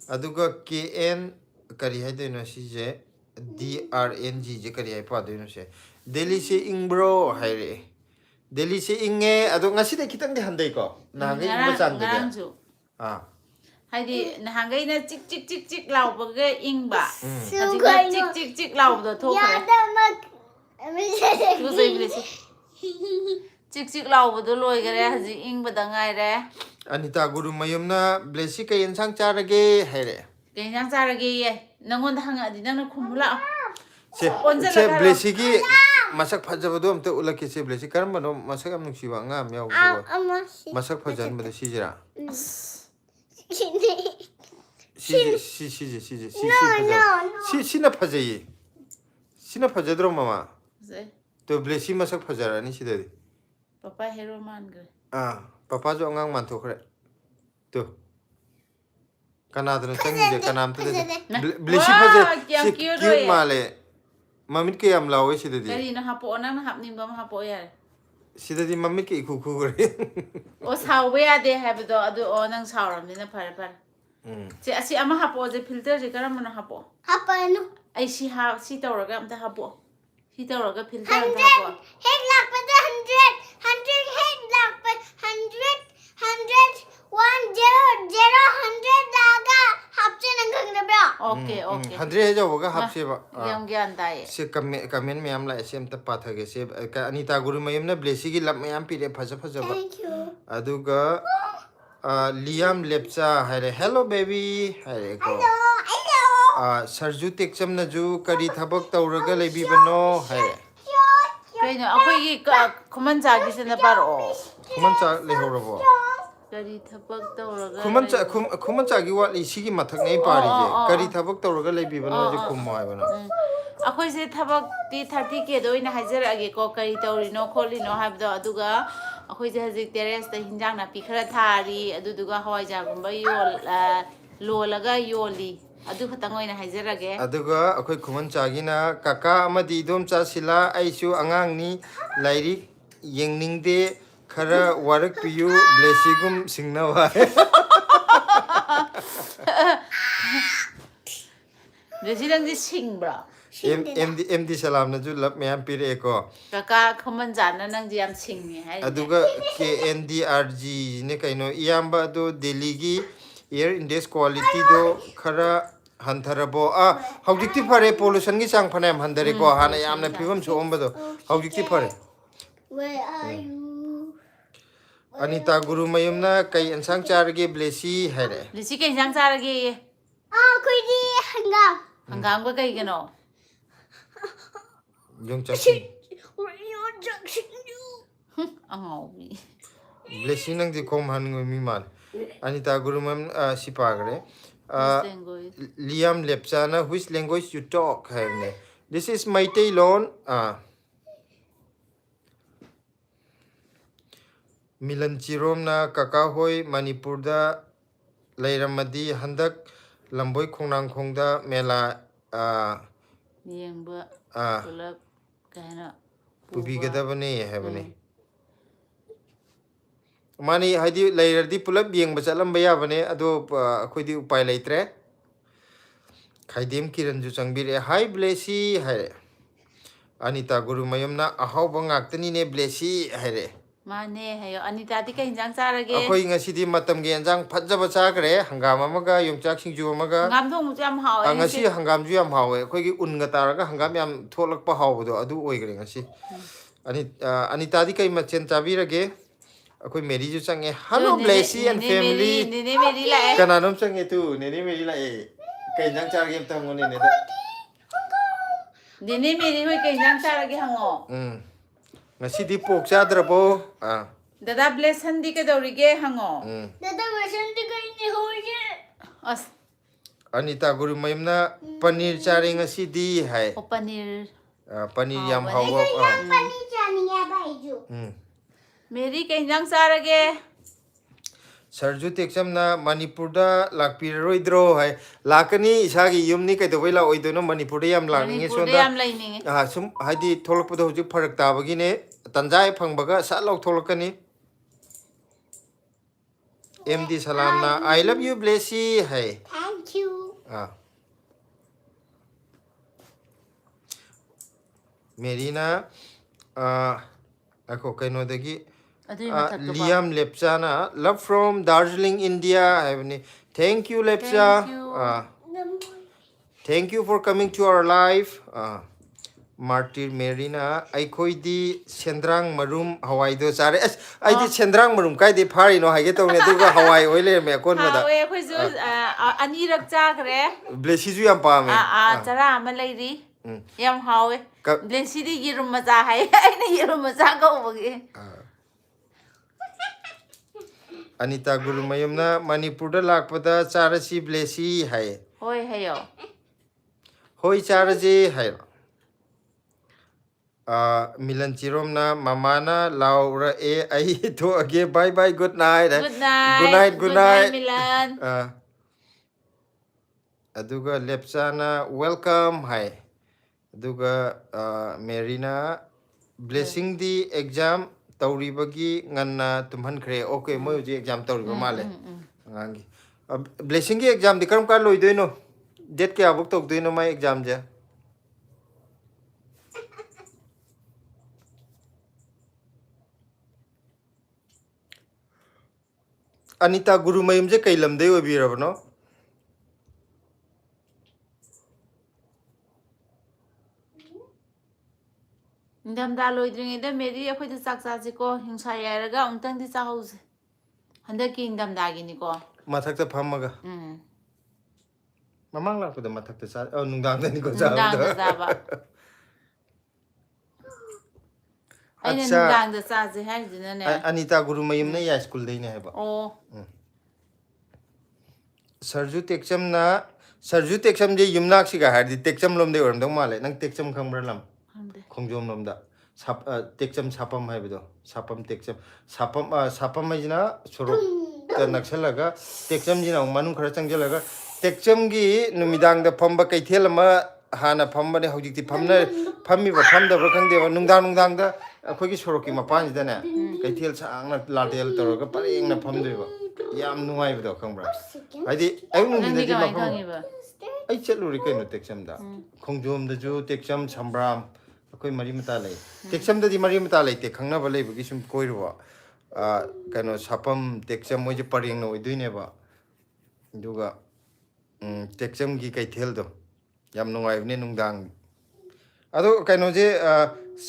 aduga kn kari hai de no si je drng je kari hai pa de no se delhi se ingbro haire delhi se inge adu ngasi de kitang de handai ko na ngai mo chang de haidi nahangai na chik chik chik chik lau bage ing ba Sugai chik chik chik lau do tho Ya kare da mak. tu sei blessy chik chik lau bo do loi gare haji ing ba dangai re anita guru mayum na blessy kai ensang charage haire ke yang charage ye nangon hanga di nang khumula se blessy gi masak phajaba do amte ulaki se blessy karam no masak am nuksi ba ngam yaw Ama si. masak phajan ba si jira 시나 파제이 시나 파제드로 마마 또 블레시 마삭 파자라니 시데디 papa hero man gre papa jo ngang man to khre to kanadana changi kanam te blesi paje si cute male mamit ke am lawe sidedi kari na hapo na hap nim bam hapo ya sidedi mamit ke khu khu gre o sawe ya de have do adu o nang sauram ni na par si asi ama hapo je filter je karam na hapo Apa no? ai si ha si tawraga am ta hapo si tawraga filter am ta hapo Head lock with the 100 head lock with 100 1 0 0 100 laga hapchen ang gagna bra Okay, okay. 100 ให้เจ้าก็ฮับเสียบ ยังกันได้ เสียคอมเมนต์ไม่ยามละเสียมตะปาทเกเสียอันนี้ตากุรุมายมนะเบลซี่กิลับไม่ยามปีเดพัชพัชบะ Thank you. อะดูก็ลิยามเล็บจ้าให้เลย Hello baby ให้เลยก็ Hello. Sarju टेक्चम न जू करी थबक तौरग लेबी बनो है เคยเนาะเอาคุยกับคุมันจากกินนะปาร์โอ खुमन चा ले हो रबो กะดีทับเตาแล้วก็ खुमन चा की वा इसी की मथक नहीं पा रही है करी थबक तौरग लेबी बनो जो खुमवाय बनो เอาคุยเสทับที่30K โดยนะให้เจออะไรก็กะดีเตาลีโนโคลีโนให้บ่อดูก็เอาคุยจะให้เทเรสแต่หินจังนะปีคราทารีอดูก็ฮาวายจากุมบโยโลแล้วก็โยลีอดูขัดตั้งไว้นะให้เจออะไร अदुगा अखोय खुमन चागी ना काका अमदी दोम चा सिला आइसु अंगांग नि लाइरिक येंगनिंग दे खरा वारक PU ब्लेसिगुम सिंगनवा Jadi nang di sing bro. MD salam na ju lap me am pire ko Kakak kemenjan na nang diam sing ni. aduga KNDRG ne kaino iyamba do Delhi gi air index quality do khara hantarabo hawjikti phare pollution gi chang phanam handare ko hana yamna phibam chomba do hawjikti phare Where are you? Anita Guru Mayumna kai ansang charge blessy hare Lisi kay jang sara gi. Kuidi hanggang. Hanggang ko kay gano. yung chachi You're judging you. Ang ngawi. blessy nang di kom han mi man Anita Guru Mayum sipagre Liam Lepchana which language you talk hai this is my Tailon Milan Chirom na kakahoy Manipur da Lairamadi handak Lamboy Khongnang Khongda Mela Yang ba tulap kana Pubigadabane hebane Mani hadi lairdi pulap biang basalam baya bane ado akhoi di upai laitre Khaidem kiran ju changbire hi blessy hai Anita Guru Mayumna ahau bangaktani ne blessy hai Mane hayo Anita di kay jang sara gi. akhoi ngasidi matam ge anjang phajaba chakre hangam amaga yongchak singju amaga Ngam thong mu jam haw. ngasi hangam ju yam hawe akhoi gi unga taraga hangam yam tholakpa hawdo adu oigre ngasi Anita di kai machen chabirage akhoi Mary ju change hello blessy and family Nene Mary la eh. kananom change tu nene Mary la e kai jang char game tam ngone ne da Nene Mary hoy kay jang sara gi hango. ngasidi pok chadrabo Dada bless handi ka daw rige hango. Dada version di ko ini hoye. As Anita Guru Mayumna paneer chare ngasidi hai o panir. paneer yam hawa Pani jani ya baiju. Mary kay jang sara gi. Sarju teksam na Manipur da lakpiroidro hai lakani isagi yumni kai to wela oidono Manipur da yam langni Manipur sonda yam laini. sum hadi tholokpado hoju pharak tabagi ne tanjai phangbaga sa lok tholokani MD salam na I love you blessy hai Thank you. Merina ako kaino dagi Adi matak ba. Liam Lepchana love from Darjeeling India thank you Lepcha Thank you. Thank you for coming to our life Martyr Merina aikhoi di sendrang marum hawai do chare ai di sendrang marum kai di phari no haige tawne du ga hawai oile me kon ma da Hawe khoi ju ani rak cha kare. blessy ju yam pa me Chara ama lairi. Yam hawe. Blessy di yirum macha hai. Ai na yirum macha ko bagi. Anita Guru Mayumna Manipur da lakpada charasi blessy hai Hoy hayo. hoi charasi hai Milan Chirom na mamana Laura ai to age bye bye good night Good night. good night Milan. aduga Lepchana welcome hai aduga Marina blessing di exam tauribagi nganna tumhan khre okay moi ji exam tauriba male ngangi blessing gi exam di karam ka loi doino date kya book tok doino mai exam ja Anita Guru Mayum je kai lamdei obirabno ꯅꯤꯡꯊꯝꯊꯥ ꯂꯣꯏꯗ꯭ꯔꯤꯉꯩꯗ ꯃꯦꯔꯤ ꯑꯩꯈꯣꯏꯗ ꯆꯥꯛ ꯆꯥꯁꯤꯀꯣ ꯍꯤꯡꯁꯥ ꯌꯥꯏꯔꯒ ꯑꯃꯨꯛꯇꯪꯗꯤ ꯆꯥꯍꯧꯁꯦ ꯍꯟꯗꯛꯀꯤ ꯅꯤꯡꯊꯝꯊꯥꯒꯤꯅꯤꯀꯣ ꯃꯊꯛꯇ ꯐꯝꯃꯒ ꯃꯃꯥꯡ ꯂꯥꯛꯄꯗ ꯃꯊꯛꯇ ꯆꯥ ꯅꯨꯡꯗꯥꯡꯗꯅꯤꯀꯣ ꯅꯨꯡꯗꯥꯡꯗ ꯆꯥꯕꯗꯣ ꯆꯥꯕ ꯑꯩꯅ ꯑꯠꯆꯥ ꯅꯨꯡꯗꯥꯡꯗ ꯆꯥꯁꯦ ꯍꯥꯏꯔꯤꯗꯨꯅꯅꯦ ꯑꯅꯤꯇꯥ ꯒꯨꯔꯨ ꯃꯌꯨꯝꯅ ꯌꯥꯏ ꯁ꯭ꯀꯨꯜꯗꯩꯅꯦ ꯍꯥꯏꯕ ꯁꯔꯖꯨ ꯇꯦꯛꯆꯝꯁꯦ ꯌꯨꯝꯅꯥꯛꯁꯤꯒ ꯍꯥꯏꯔꯗꯤ ꯇꯦꯛꯆꯝ ꯂꯣꯝꯗꯩ ꯑꯣꯏꯔꯝꯗꯧ ꯃꯥꯜꯂꯦ ꯅꯪ ꯇꯦꯛꯆꯝ ꯈꯪꯕ꯭ꯔꯥ ꯂꯝ ꯈꯣꯡꯖꯣꯝ ꯂꯣꯝꯗ ꯇꯦꯛꯆꯝ ꯁꯥꯄꯝ ꯍꯥꯏꯕꯗꯣ ꯁꯥꯄꯝ ꯇꯦꯛꯆꯝ ꯁꯥꯄꯝ ꯍꯥꯏꯁꯤꯅ ꯁꯣꯔꯣꯛꯇ ꯅꯛꯁꯜꯂꯒ ꯇꯦꯛꯆꯝꯁꯤꯅ ꯑꯃꯨꯛ ꯃꯅꯨꯡ ꯈꯔ ꯆꯪꯁꯤꯜꯂꯒ ꯇꯦꯛꯆꯝꯒꯤ ꯅꯨꯃꯤꯗꯥꯡꯗ ꯐꯝꯕ ꯀꯩꯊꯦꯜ ꯑꯃ ꯍꯥꯟꯅ ꯐꯝꯕꯅꯦ ꯍꯧꯖꯤꯛꯇꯤ ꯐꯝꯃꯤꯕ ꯐꯝꯗꯕ꯭ꯔꯥ ꯈꯪꯗꯦꯕ ꯅꯨꯡꯗꯥꯡꯗ ꯑꯩꯈꯣꯏꯒꯤ ꯁꯣꯔꯣꯛꯀꯤ ꯃꯄꯥꯟꯁꯤꯗꯅꯦ ꯀꯩꯊꯦꯜ ꯁꯥꯡꯅ ꯂꯥꯇꯦꯜ ꯇꯧꯔꯒ ꯄꯔꯦꯡꯅ ꯐꯝꯗꯣꯏꯕ ꯌꯥꯝ ꯅꯨꯡꯉꯥꯏꯕꯗꯣ ꯈꯪꯕ꯭ꯔꯥ ꯍꯥꯏꯗꯤ ꯑꯌꯨꯛ ꯅꯨꯡꯊꯤꯟꯗꯗꯤ ꯃꯐꯝ ꯑꯩ ꯆꯠꯂꯨꯔꯤ ꯀꯩꯅꯣ ꯇꯦꯛꯆꯝꯗ ꯈꯣꯡꯖꯣꯝꯗꯁꯨ ꯇꯦꯛꯆꯝ ꯁꯝꯕ꯭ꯔꯥꯝ ꯑꯩꯈꯣই ꯃꯔꯤ ꯃꯇꯥ ꯂꯩ ꯇꯦꯛꯆꯝꯗꯗꯤ ꯃꯔꯤ ꯃꯇꯥ ꯂꯩꯇꯦ ꯈꯪꯅꯕ ꯂꯩꯕꯒꯤ ꯁꯨꯝ ꯀꯣꯏꯔꯨꯕ ꯀꯩꯅꯣ ꯁꯥꯐꯝ ꯇꯦꯛꯆꯝ ꯃꯣꯏꯁꯦ ꯄꯔꯦꯡꯅ ꯑꯣꯏꯗꯣꯏꯅꯦꯕ ꯑꯗꯨꯒ ꯇꯦꯛꯆꯝꯒꯤ ꯀꯩꯊꯦꯜꯗꯣ ꯌꯥꯝ ꯅꯨꯡꯉꯥꯏꯕꯅꯦ ꯅꯨꯡꯗꯥꯡ ꯑꯗꯣ ꯀꯩꯅꯣꯁꯦ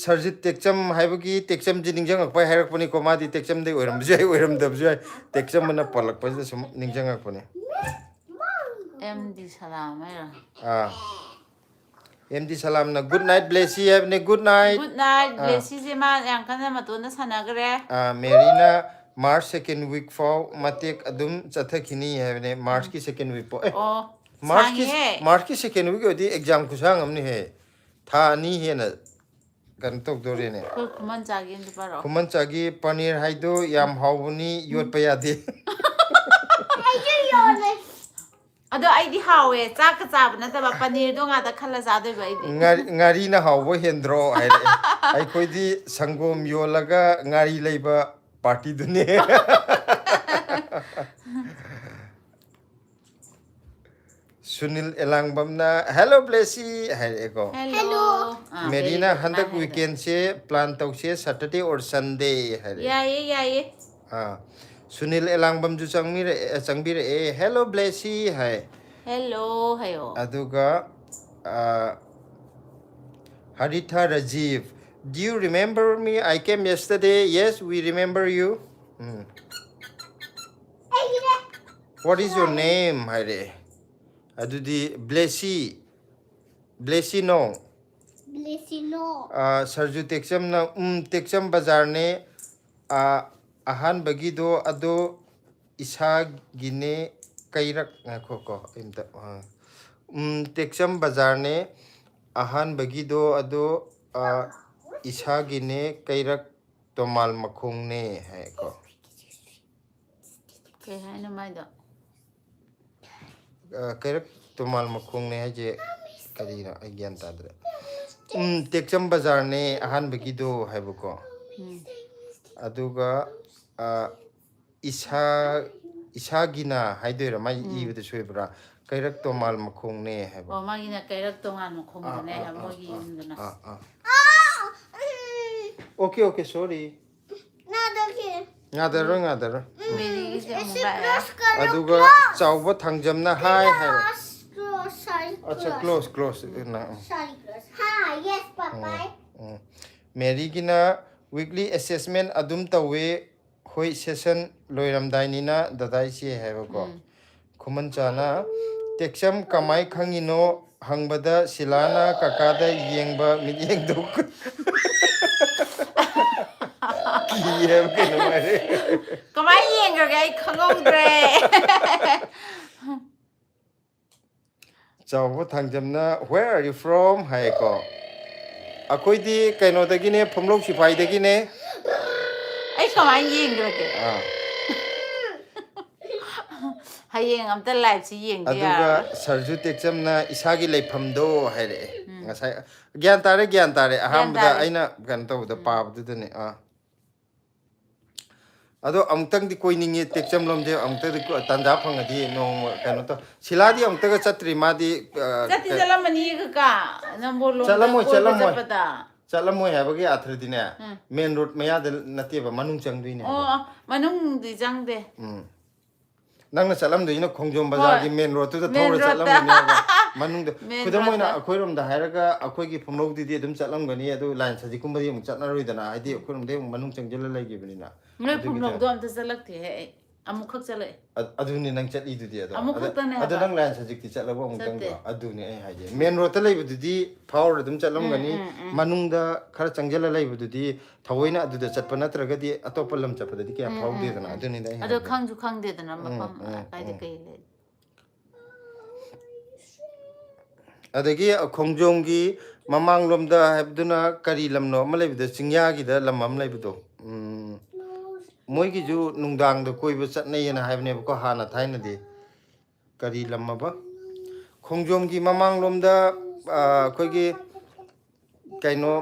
ꯁꯔꯖꯤꯠ ꯇꯦꯛꯆꯝ ꯍꯥꯏꯕꯒꯤ ꯇꯦꯛꯆꯝꯁꯦ ꯅꯤꯡꯁꯤꯡꯉꯛꯄ ꯍꯥꯏꯔꯛꯄꯅꯤꯀꯣ ꯃꯥꯗꯤ ꯇꯦꯛꯆꯝꯗꯩ ꯑꯣꯏꯔꯝꯕꯁꯨ ꯌꯥꯏ ꯑꯣꯏꯔꯝꯗꯕꯁꯨ ꯌꯥꯏ ꯇꯦꯛꯆꯝꯕꯅ ꯄꯜꯂꯛꯄꯁꯤꯗ ꯁꯨꯝ ꯅꯤꯡꯁꯤꯡꯉꯛꯄꯅꯦ MD Salam ꯍꯥꯏꯔꯣ MD Salamna good night blessy habne good night Blessy ꯃꯥ ꯌꯥꯝ ꯀꯟꯅ ꯃꯇꯣꯟꯗ ꯁꯥꯟꯅꯈ꯭ꯔꯦ Marina March second week for matek adum chathakini habne March ki second week po March ki second week odi exam kusang amni he tha ani he na kan tok dore ne kuman chagi paneer haido yam hawuni yot pa yade ꯑꯗꯣ ꯑꯩꯗꯤ ꯍꯥꯎꯋꯦ ꯆꯥꯛꯀ ꯆꯥꯕ ꯅꯠꯇꯕ ꯄꯅꯤꯔꯗꯣ ꯉꯥꯛꯇ ꯈꯜꯂ ꯆꯥꯗꯣꯏꯕ ꯑꯩꯗꯤ ꯉꯥꯔꯤꯅ ꯍꯥꯎꯕ ꯍꯦꯟꯗ꯭ꯔꯣ ꯍꯥꯏꯔꯦ ꯑꯩꯈꯣꯏꯗꯤ ꯁꯪꯒꯣꯝ ꯌꯣꯜꯂꯒ ꯉꯥꯔꯤ ꯂꯩꯕ ꯄꯥꯔꯇꯤꯗꯨꯅꯦ Sunil Elangbamna hello blessy haireko hello Merina handak weekend se plan tause Saturday or Sunday haire yaye Sunil Elangbam ju changbire hello blessy hai hello hayo aduga Haritha Rajiv do you remember me I came yesterday yes we remember you What is your name haire Adudi blessy nong Sarju Tekcham na Tekcham bazar ne ahan bagido ado isa gine kairak ko imta Tekcham bazar ne ahan bagido ado isa gine kairak tomal makhong ne hai ko kay hai na mai da kairak tomal makhong ne haje kadina agyan tadre Tekcham bazar ne ahan bagido haibuko aduga isagina haidoira mai ibada soibra kairak tomal makhong ne haibo magina kairak tongan makhong ne ha mogi yumdana Okay sorry Ngadaro aduga chawba thangjamna hai hai acha close na Hi yes papa Mary gina weekly assessment adum tawe hoi session loiramdai na dadai si haibako khuman chana tekcham kamai khangino hangbada silana kakada yengba miyeng duk kamai yengrage ai khangongdre Chawba thangjamna where are you from haiko Akoidi kaino dagine phumlok sipai dagine ai kamai yengrage hayeng amta live si yengde aduga sarju tekchamna isagi leifamdo haire ngasai gyan tare ahambada aina kan tawda pabdudane ado amtang di koiningi tekcham lomje amtang di tanda phangadi nong kano to siladi amtang ga chatri madi chati jalamani ka nambolo chalamoi habagi athradine main road maya de natiba manung changduine manung di jangde nangna chalam doina khongjom bazar gi main road to thawra chalam manung da kudam moi na akhoi rom da hairaga akhoi ki phumlo di dum chatlam gani adu line saji kum bari mu chatna roi dana ai di akhoi rom de manung changjel lai gi bani na noi phumlo do am ta salak the he amuk khak chale adu ni nang chat I du di adu amuk khak ta ne adu nang line saji ti chatla ba mu tang ba adu ni ai haje main road ta lai bu di power dum chatlam gani manung da khara changjel lai bu di thawoina adu da chatpa natraga di atopal lam chapa di kya phau de dana adu ni dai ado khang ju khang de dana mapam kai de kai le adagi khongjong gi mamang lom da habduna kari lam no ma lai bu chingya gi da lam am lai bu do moi gi ju nungdang da koi bu chat nei na haibne ko hana thaina di kari lam ma ba khongjong gi mamang lom da khoi gi kaino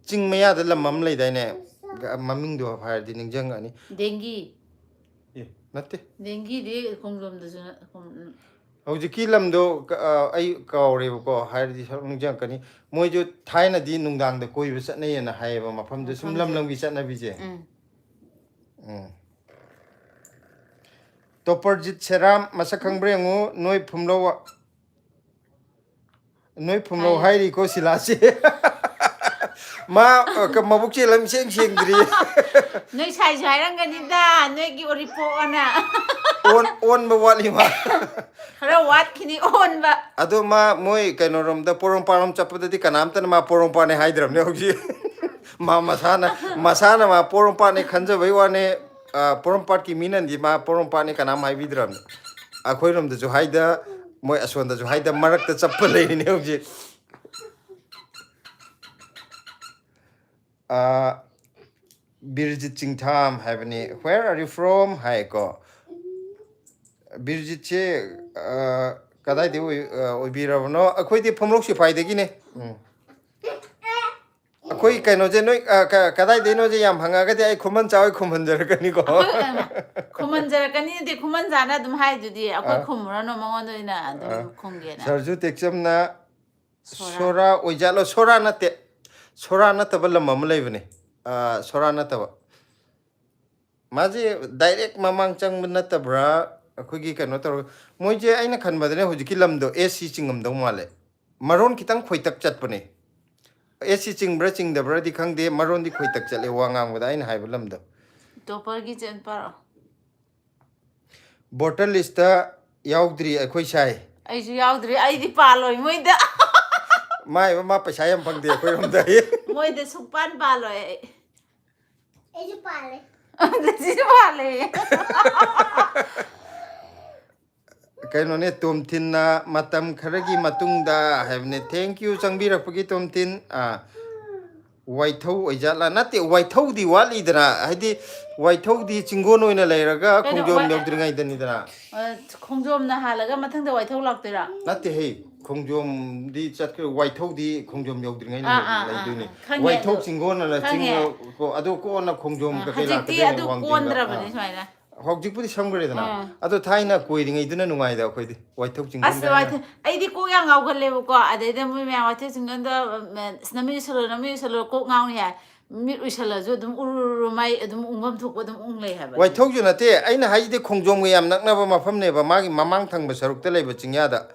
chingmaya da lam am lai dai ne maming do phar di ningjang ani dengi natte dengi de khongjom da su hojiki lam do ai kaure ko har di ningjang kani moi ju thaina di nungdang da koi bu chat nei na hai ba mafam de sum lam gi chat na bi je Toparjit Seram masak khangbre ngo noi phumlo hairi ko silase ma ka mabuk che lam seng seng dri noi sai sai rang gani da noi gi oripo ana on ba wali ma khara wat khini on ba ado ma moi kaino rom da porom parom chapda di kanam tan ma porom pa ne haidram ne hoji ma masana ma porom pa ne khanja bai wa ne porom pa ki minan di ma porom pa ne kanam hai vidram akhoi rom da jo haida moi aswan da jo haida marak ta chappa le ne hoji Birjit Chingtham haveni where are you from hai ko Birjit che kadai de oi biravno akhoi di phomlok si phai de gi ne akhoi kaino je noi kadai de no je yam hanga ga de ai khuman chawai khuman jar ka ni ko khuman jar ka ni de khuman jana dum hai ju di akhoi khumra no mangon doi na dum khongge na sarju tekcham na sora oijalo sora na tabal mam lai bane sora na taba maje direct mamang chang na tabra akhoi gi kaino tor moi je aina khan badane hujiki lam do AC chingam do male maron kitang khoitak chat pane AC chingbra chingdabra di khang de maron di khoitak chale wangang wada aina haiba lam do topar gi chen par bottle list ta yaudri akhoi sai ai ju yaudri ai di paloi moi da mai ma paisa yam phang de akhoi rom da moi de sukpan paloi ai ju pale de ji pale kaino ne tomthin na matam kharagi matungda havne thank you changbirakpagi tomthin waithau oijala nate waithau di wali dana haidi waithau di chingon oina leiraga khongjom yogdringai dani dana khongjom na halaga mathang da waithau laktoira nate he khongjom di chatkre waithau di khongjom yogdringai leiduni waithau chingon la chingo ko adu ko na khongjom ka kela ka adu kondra bani smaina hojik pudi samgre dana adu thaina koiringai duna nungai da khoi di waithau chingon asa waithau ai di ko yang ngau galle ko ade de mu me waithau chingon da snami solo ko ngau ni ha mi usala jo dum uru mai dum ungam thok dum ung lei ha ba waithau ju nate aina hai de khongjom yam nakna ba mafam ne ba magi mamang thang ba saruk te lei ba chingya da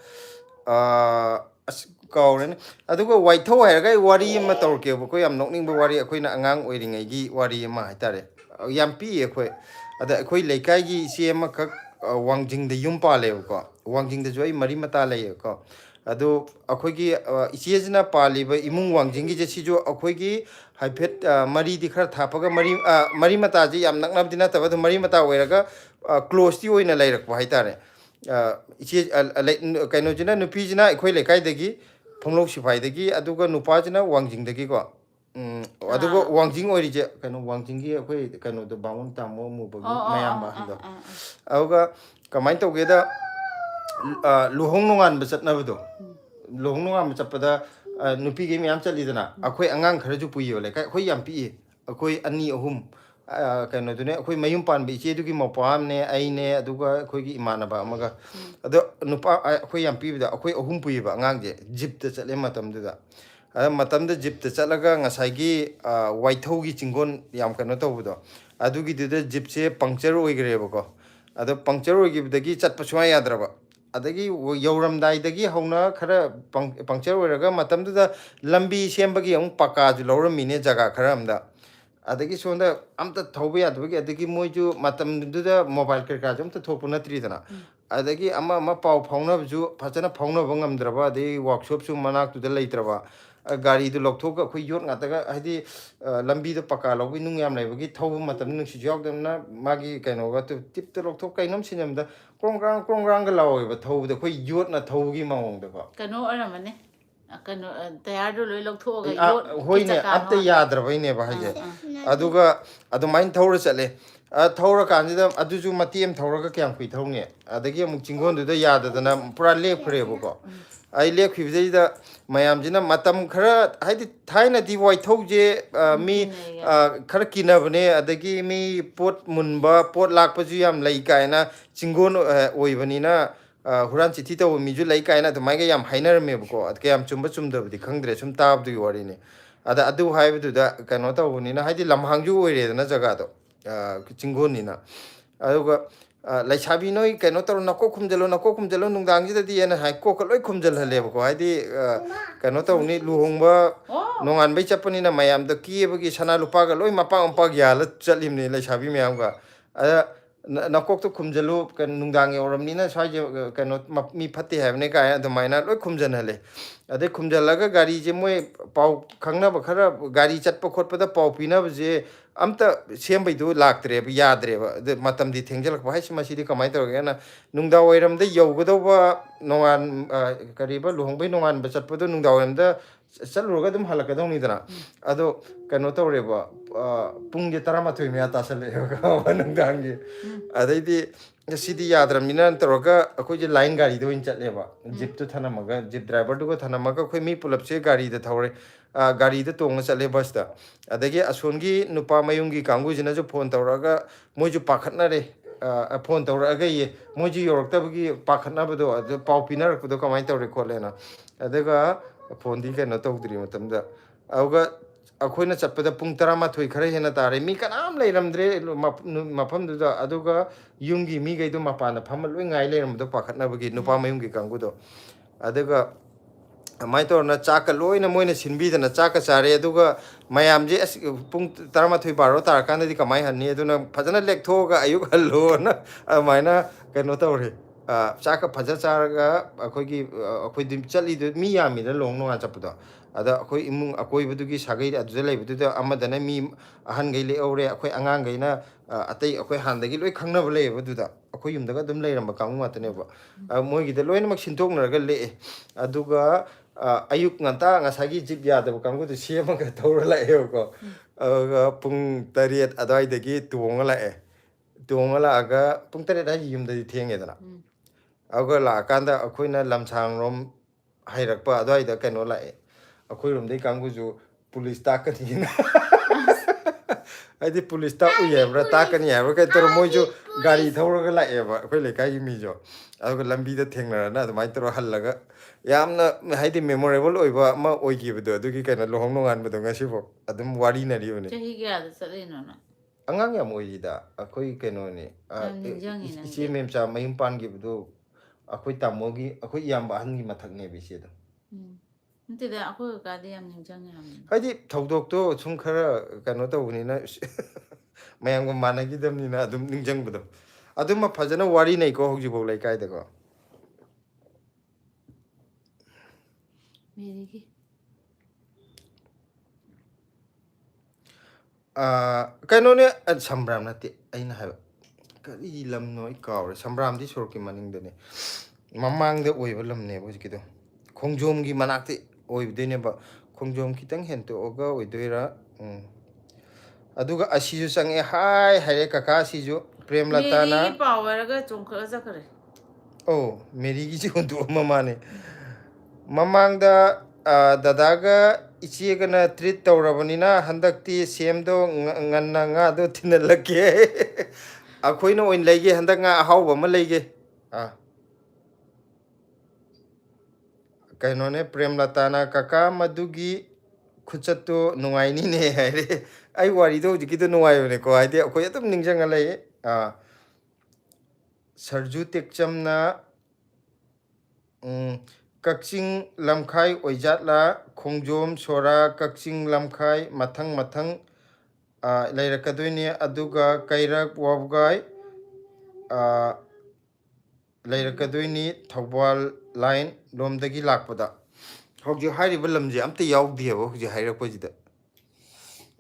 kaurene adugo waithau hairaga wari ma torke ko yam nokning ba wari akoina angang oiringai gi wari ma haitare yam pi akoi ada akoi leikai gi sema ka wangjing de yum pa le ko wangjing de joi mari mata le ko adu akoi gi isiejna pali ba imung wangjing gi je si jo akoi gi haipet mari di khar thapaga mari mata ji yam naknab dina ta ba mari mata oiraga close ti oina leirak ba haitare isi kaino jina nupi jina akoi leikai de gi phonglok sifai de gi aduga nupa jina wangjing de gi ko adugo wangjing ori je kaino wangjing gi akoi kaino do bawon tamo mu ba mayam ba do aduga kamai to ge da luhong nongan ba chatna ba do luhong nongan ba chapada nupi ge myam chali dana akoi angang khara ju puyo le kai khoi yam pi akoi ani ahum kaino dune akoi mayum pan bi che du gi mopam ne ai ne aduga akoi gi imana ba amaga ado nupa akoi yam pi da akoi ahum pui ba angang je jip ta chale matam du da matam da jip ta chalaga ngasai gi waithau gi chingon yam kaino to bu do adugi du da jip se puncture oi gre ba ko ado puncture oi gi da gi chat pa chwa yadra ba adagi yauramdaidagi hauna khara puncture oiraga matamduda lambi sembagi ang paka ju lauramine jaga khara amda adagi sonda amta thobi adagi adagi moju matamduda mobile kerka jumta thopuna tridana adagi ama pau phauna ju phajana phauna bangamdraba adai workshop su manak tu da leitraba gari du lokthok khoi yot ngataga hadi lambi da paka logi nung yam leibagi thobu matam nung si jogdamna magi kaino ga tu tip to lokthok kainam sinamda krong ga lawi ba thobu da khoi yot na thogi mangong da ba kano aramane kano tayar do loi lokthok ga yot hoine amta yadrabai ne ba haje aduga adumain thawra chale thawra kanjida aduju matiem thawra ga kyam kui thawne adagi amuk chingon du da yadadana pura lekre boko ai lekhibidaida mayamjina matam khara haidi thaina di wai thouje mi khara kinabane adagi mi pot munba pot lakpaju yam lai kaina chingon oibanina huran chithi to mi ju lai kaina to mai ga yam hainar me bko at kayam chumba chumda budi khangdre chum tab du wari ne ada adu haibu da kano to bunina haidi lamhangju oire na jaga to chingon ni na aduga laisabi noi kano to nako khumjalo nungdang ji di ena hai ko loi khumjal hale ko haidi kano to ni luhongba nongan bai chapani na mayam da kiyebagi sana lupa ga loi mapa ampa gyal chalim ni laisabi mayam ga nakok to khumjalo kan nungdang yoram ni na sai kano mi phatti have ne ka adumaina loi khumjan hale ade khumjalaga gari je moi pau khangna ba khara gari chatpa khotpa da pau pina je amta sembai du laktre ba yadre ba de matam di thengjal ba haisi masidi kamai tor ga na nungda oiram da yogdo ba nongan kariba luhongbai nongan ba chatpa du nungda oiram da chalurga dum halaka dong ni dana ado kano tore ba pungge tarama thoi me ata sale ga nungdang gi adai di sidi yadram mina toroga akoi je line gari do in chatle ba jeep to thana maga jeep driver du ko thana maga khoi mi pulap che gari da thore gari da tong chatle bus da adagi asongi nupa mayungi kangu jina jo phone tawraga moju pakhatna re phone tawraga ye moju yoroktabagi pakhatna bado adu pau pinar ko do kamai tawre kholena adaga phone di ke no tawdri matamda auga akhoi chatpada pung 12 khara hena tare mi kanam leiramdre mafam du da aduga yungi mi gaidu mapana phamal loi ngai leiram do pakhatna bagi nupa mayungi kangu do adaga mai to na chaka loina moina sinbi da na chaka chare aduga mayam je pung 12 baro tar kan di kamai hanni aduna phajana lektho ga ayuk hallo na maina kano tawre chaka phaja charga akhoi dim chali du mi yami da long no chapda ada akhoi imung akoi budugi sagai adu lai budu da amadana mi ahan gai le aure akhoi angang gai na atai akhoi handagi loi khangna bale budu da akhoi yum daga dum leiram ba kangu matane ba moi gi da loina mak sintok narga le aduga ayuk nganta ngasagi jip ya da kangu du siema ga tawra la e ko pung tariet adai dagi tuonga la aga pung tariet ha yum da thenge da na aga la kanda akhoi na lamsang rom hairak pa adai da kano la akhoi rom dei kangu ju police ta ka ni na ai police ta u yebra ta ka ni yebra ka tor moi ju gari thawra ga la e ba akhoi le kai mi jo aga lambi da thengna na mai tor hallaga yamna haidi memorable oiba ma oigi bedo adugi kaina lohong nongan bedo ngasi bo adum wari na ri one chahi ga da sale no na angang yam oigi da akoi kaino ni ichi mem cha mayum pan gi bedo akoi tamogi akoi yam ba han gi mathak ne bi se da nti da akoi ka de yam ningjang yam haidi thodok to sum khara kaino to uni na mayam go managi dam ni na adum ningjang bedo adum ma phajana wari nei ko hoji bo lai kai da ko Merigi. Kaino ne sambram nati aina ha kari lam no ikaw sambram di sorki maning de ne mamang de oiba lam ne bo kido khongjom gi manakti oib de ne ba khongjom kitang hen to oga oidoira aduga asiju sange hai hare kaka asiju prem lata na Merigi power ga chongkha zakare oh merigi ji hundu mama ne mamang da dadaga ichi gana treat tawrabanina handakti semdo nganna nga do tinalake akhoi no oin lege handak nga ahau ba ma lege kaino ne prem latana kaka madugi khuchatto nungai ni ne haire ai wari do jiki to nungai ne ko aide akhoi atum ningjang alai sarju tekchamna Kakching lamkhai oijatla khongjom sora kakching lamkhai mathang leirakaduni aduga kairak wabgai leirakaduni thawal line lomdagi lakpada hojik hairiba lamje amta yaudhiaba hojik hairakpajida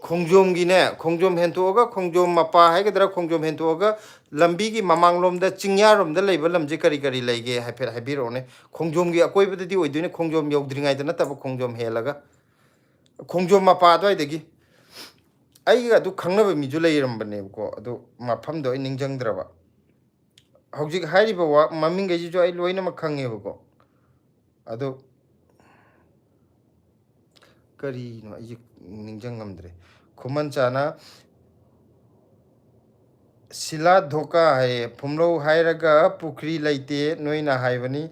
khongjom gi ne khongjom hentoga khongjom mapa haigadra khongjom hentoga lambi gi mamang lomda chingya romda leiba lamje kari kari leige haipher haibirone khongjom gi akoibada di oidune khongjom yaudringai da nataba khongjom helaga khongjom mapa adwaidagi aiga adu khangnaba miju leirambane ko adu mafamdo ai ningjangdraba hojik hairiba wa maming ge ju ai loina ma khangeba ko adu kari no ai ningjangam Kuman chana sila dhoka hai phumlo hairaga pukri laite noina haibani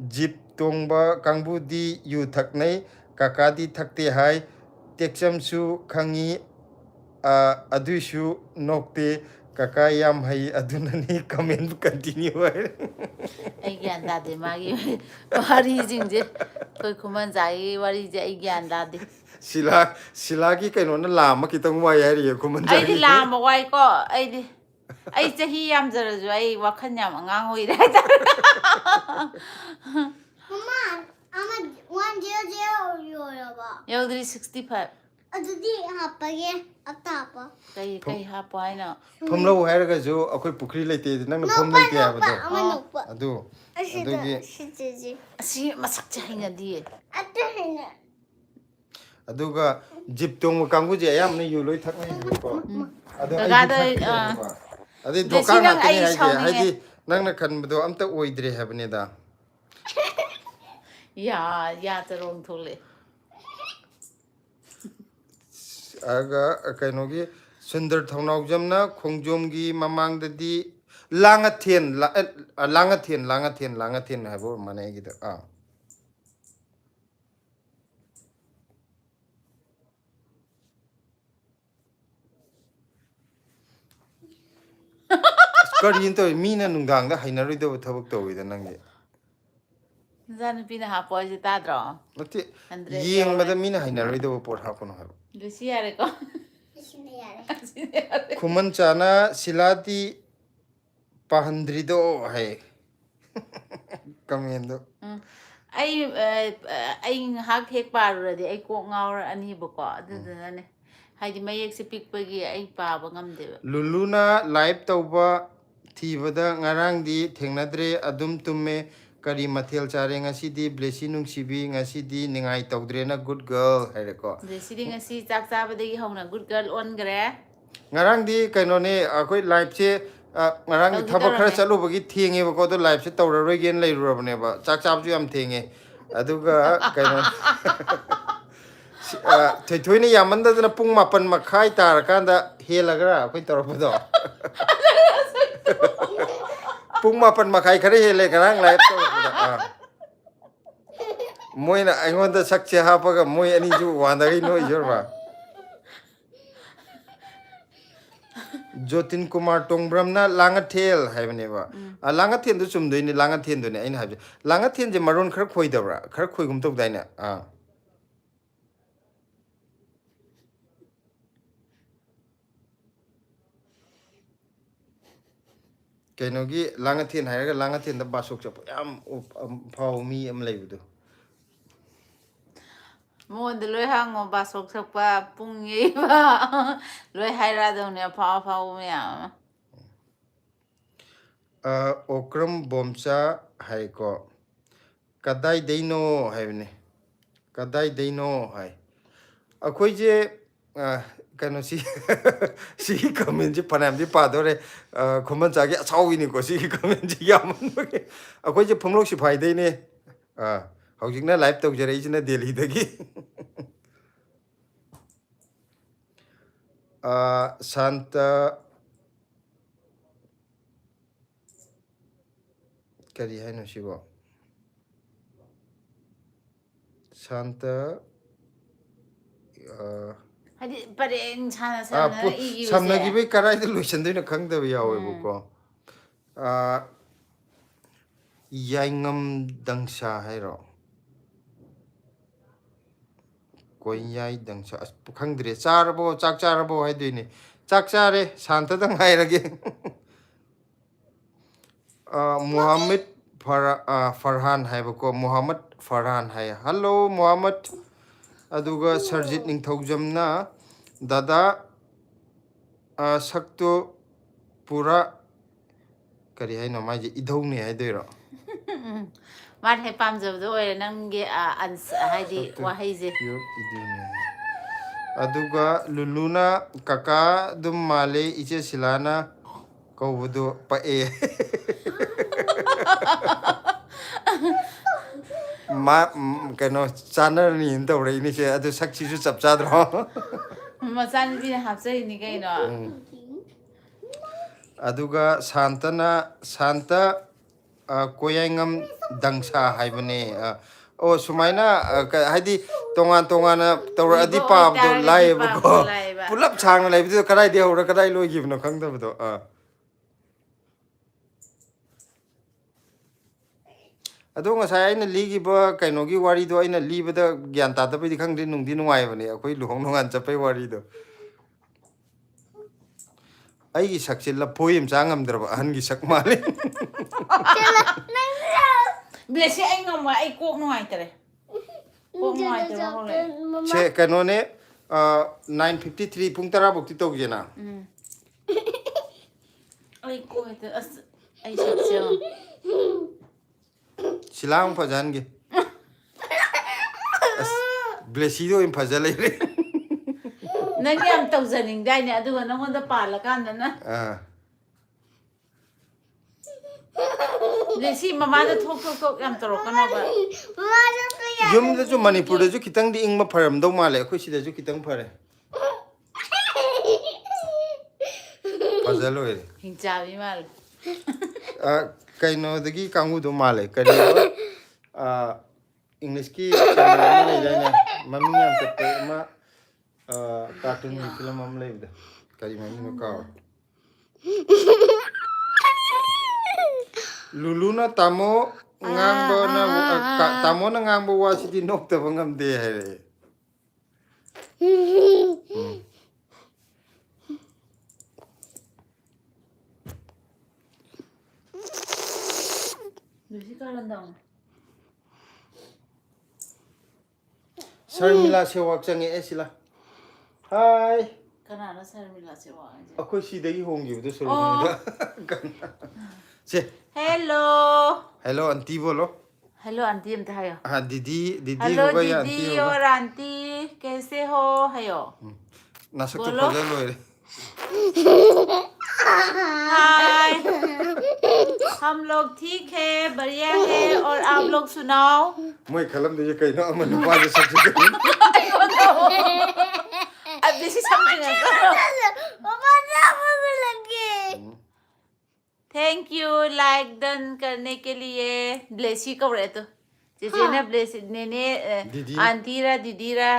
jeep tongba kangbu di yu thaknai kakadi thakte hai tekcham su khangi aduishu nokte kaka yam hai adunani comment continue hai ai gyan da de magi wari jingje koi khuman jai wari je ai gyan da de sila ki kaino na lama kitang wai hai ri kuman ai di lama wai ko ai chahi yam jara jo ai wakhan yam angang hoi ra da Mama, ama 100 yoraba. yaudri 65 Adudi hapage atapa. kai hapo ai na phumlo hairaga jo akoi pukri laite nang na phum laite abado Ama nokpa. adu Ashida, shiji. asi masak chahinga di Atahina. aduga jeep tong kangbu je ayam ne yu loi thaknai ko adu adi doka na te haidi nang na khanbdo amta oidre habne da ya tarong thole aga kainogi sundar thaunau jamna khongjom gi mamang da di langathen habo mane gi da Kari to mina nungdang da hainarui da thabak to da nang ge zan pina hapo je ta dro nati yeng bada mina hainarui da por hapono habo lucy are ko Kuman chana silati pahandri do hai kamendo ai hak hek paru de ai ko ngaur ani bo ko adu ne haidi mayek se pikpagi ai pa ba ngam de Luluna live tauba thibada ngarang di thengnadre adum tumme kari mathel chare ngasidi blessy nungsibi ngasidi ningai tawdre na good girl haireko blessy ngasi chak cha ba de hongna good girl on gre ngarang di kaino ne akoi live se ngarang di thaba khara chalu bagi thenge ba ko do live se tawra roi gen lai ru ba ne ba chak chap ju yam thenge aduga kaino thoi ne yamanda na pung mapan makhai tar kanda helagra akoi torapado pung mapan makai khare hele karang live to moi na angon da sakche ha paga moi ani ju wanda gi no jorba Jotin Kumar Tongbram na langathel haibane ba langathen du chum doini langathen du ne ain habi langathen je maron khar khoi dabra khar khoi gum tok daina kainogi langathen hairaga langathen da basok chap yam phau mi am leibudu mo de loi hang ba sok sak pa pung ye ba loi hai ra do ne pa me ya okram bomcha haiko kadai deino haibne kadai deino hai akhoi je kano si comment je panam di padore khoman chagi achawi ni ko si comment je yaman bage akhoi je phumlok si phai dei ne hojik na live tok jare isna delhi dagi santa kari hai no sibo santa hadi pareng chana sana igi samna gi be karai de loisan de na khang da ya oi bu ko Yaingam dangsa hairo. Koi yai dangsa khangdre charbo chak charbo hai duini. Chak chare santa dang hai lagi. Muhammad Farhan hai bako Muhammad Farhan hai. Hello Muhammad. Aduga Sarjit ning thaujamna dada sakto pura kari hai no mai je idhou ne hai doiro. Mat hai pam jab do oi nang ge ans hai di wa hai je. Aduga Luluna kaka dum male iche silana ko budu pa e. Ma kano channel ni into re ni che adu sakchi su chap cha dro. Ma chan bi hap sai ni kai no. Aduga Santa koyangam dangsa haibane o sumaina haidi tongan tawra adi pam do live ko pulap chang live do kadai de hora kadai loi gibno khangda do ado ngasai aina ligi ba kaino gi wari do aina libada gyan ta da bi khangdi nungdi nungai bane akoi luhong nungan chapai wari do ai sakse la poem changam draba han gi sak male Blessy ai ngam wa ai kok nuai tare. Kok nuai tare ho le. che kano ne 9:53 pung tara bukti to gena Ai ko te as ai sak se. silang pajan ge blessy do im phajale re Nang yam tau zaning dai ne adu na ngon da pa la kan na. Blessy mama da thok yam toro kana ba. yum da ju manipur da ju kitang di ing ma pharam do male khoi si da ju kitang phare phajalo re Hing cha bi mal. kaino dagi kangu do male kari english ki channel ne dai ne mami yam te ma cartoon film am lai da kari mami no ka Luluna tamo ngangbo na tamo na ngangbo wa si di nok ta bangam de hai Blessy ka lan dang. Sarmila se wak change esila hi Kana na sar mila se wa. akoi si dagi hongi bu so da se Hello. hello auntie bolo Hello auntie am ta hayo. didi Hello hoga ya didi auntie और आंटी कैसे हो hayo. nasak to Bolo. phajalo re हाय हम लोग ठीक है बढ़िया है और आप लोग सुनाओ moi khalam de kai no aman pa je sak ke अब बेसी समझेंगे थैंक यू लाइक डन करने के लिए ब्लेसी कब रहे तो जैसे ना ब्लेसी ने दीदी। दीदी रा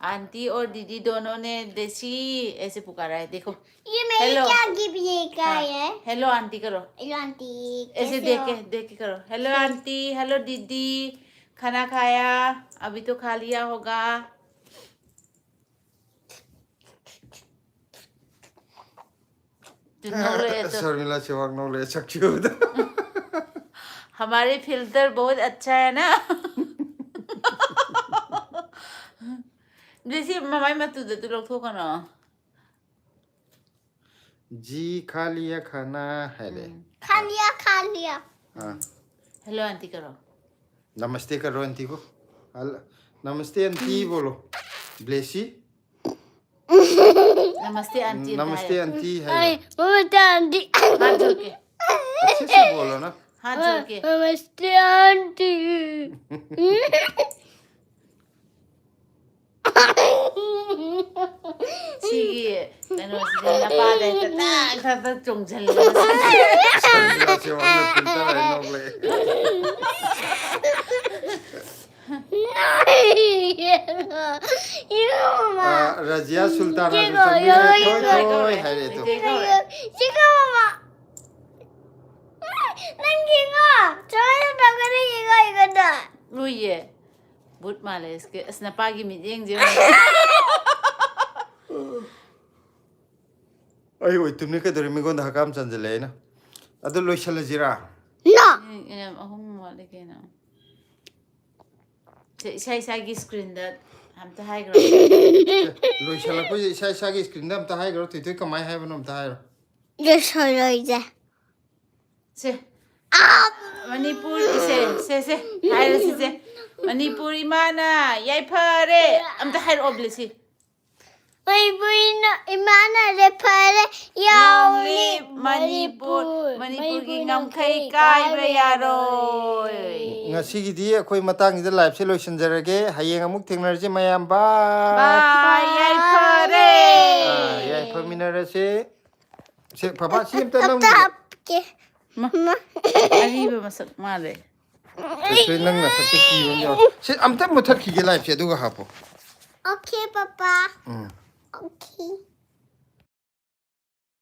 आंटी और दीदी दोनों ने ब्लेसी ऐसे पुकारा है देखो ये मेरी Hello. क्या गिफ्ट का है हेलो आंटी करो हेलो आंटी ऐसे कैसे हो? देख के करो हेलो आंटी हेलो दीदी खाना खाया अभी तो खा लिया होगा तो नो रहे तो sarmila se wak no le sak chu da हमारे फिल्टर बहुत अच्छा है ना जैसे मम्मी मत तू लोग थोका ना ji kha liya khana hai le खा लिया हेलो आंटी करो namaste karo auntie ko namaste auntie bolo blessy नमस्ते आंटी namaste auntie hai ममता आंटी हाथ जोड़ के अच्छे से बोलो ना हाथ जोड़ के नमस्ते aunty sige ano sige na pa dahil ta chung chal sarmila se wak no pinta hai no le Razia Sultana Thoi hai re to Chica mama ꯅꯪꯒꯤꯉꯣ ꯁꯨꯃꯥꯏꯅ ꯇꯧꯒꯅꯤ ꯌꯦꯡꯉꯣ ꯑꯩꯉꯣꯟꯗ ꯂꯨꯏꯌꯦ ꯕꯨꯠ ꯃꯥꯜꯂꯦ ꯑꯁ ꯅꯄꯥꯒꯤ ꯃꯤꯠꯌꯦꯡꯁꯦ ꯑꯩ ꯑꯣꯏꯇꯨꯝꯅꯤ ꯀꯩꯗꯧꯔꯤ ꯃꯤꯉꯣꯟꯗ ꯍꯀꯥꯝ ꯆꯟꯖꯜꯂꯦ ꯑꯩꯅ ꯑꯗꯨ ꯂꯣꯏꯁꯤꯜꯂꯁꯤꯔꯥ ꯅꯣ ꯑꯍꯨꯝ ꯋꯥꯠꯂꯤ ꯀꯩꯅꯣ ꯏꯁꯥ ꯏꯁꯥꯒꯤ ꯁ꯭ꯀ꯭ꯔꯤꯟꯗ ꯑꯝꯇ ꯍꯥꯏꯈ꯭ꯔꯣ ꯂꯣꯏꯁꯤꯜꯂꯛꯄꯁꯦ ꯏꯁꯥ ꯏꯁꯥꯒꯤ ꯁ꯭ꯀ꯭ꯔꯤꯟꯗ ꯑꯝꯇ ꯍꯥꯏꯈ꯭ꯔꯣ ꯊꯣꯏꯊꯣꯏ ꯀꯃꯥꯏꯅ ꯍꯥꯏꯕꯅꯣ ꯑꯝꯇ ꯍꯥꯏꯔꯣ ꯂꯣꯏꯁꯤꯜꯂꯣꯏꯁꯦ ꯁꯦ ꯃꯅꯤꯄꯨꯔ ꯁꯦ ꯍꯥꯏꯔꯁꯤꯁꯦ ꯃꯅꯤꯄꯨꯔ ꯏꯃꯥꯅ ꯌꯥꯏꯐꯔꯦ ꯑꯝꯇ ꯍꯥꯏꯔꯛꯑꯣ ꯕ꯭ꯂꯦꯁꯤ ꯃꯅꯤꯄꯨꯔꯤꯅ ꯏꯃꯥꯅ ꯐꯔꯦ ꯌꯥꯎꯂꯤ ꯃꯅꯤꯄꯨꯔ ꯃꯅꯤꯄꯨꯔꯒꯤ ꯉꯝꯈꯩ ꯀꯥꯏꯕ ꯌꯥꯔꯣꯏ ꯉꯁꯤꯒꯤꯗꯤ ꯑꯩꯈꯣꯏ ꯃꯇꯥꯡꯁꯤꯗ ꯂꯥꯏꯐꯁꯦ ꯂꯣꯏꯁꯤꯟꯖꯔꯒꯦ ꯍꯌꯦꯡ ꯑꯃꯨꯛ ꯊꯦꯡꯅꯔꯁꯤ ꯃꯌꯥꯝ ꯕꯥꯏ ꯕꯥꯏ ꯌꯥꯏꯐꯔꯦ ꯌꯥꯏꯐꯃꯤꯟꯅꯔꯁꯦ ꯁꯦ ꯕꯕꯥ ꯁꯤ ꯑꯝꯇ ꯑꯝꯇ ꯅꯪ ꯍꯥꯞꯀꯦ ꯑꯔꯤꯕ ꯃꯁꯛ ꯃꯥꯜꯂꯦ ꯊꯣꯏꯊꯣꯏ ꯅꯪ ꯅꯁꯛꯇ ꯀꯤꯕ ꯑꯃ ꯌꯥꯎꯔꯦ ꯁꯤ ꯑꯝꯇ ꯃꯨꯊꯠꯈꯤꯒꯦ ꯂꯥꯏꯐꯁꯦ ꯑꯗꯨꯒ ꯍꯥꯞꯄꯣ Okay, Papa. ꯎꯝ Okay.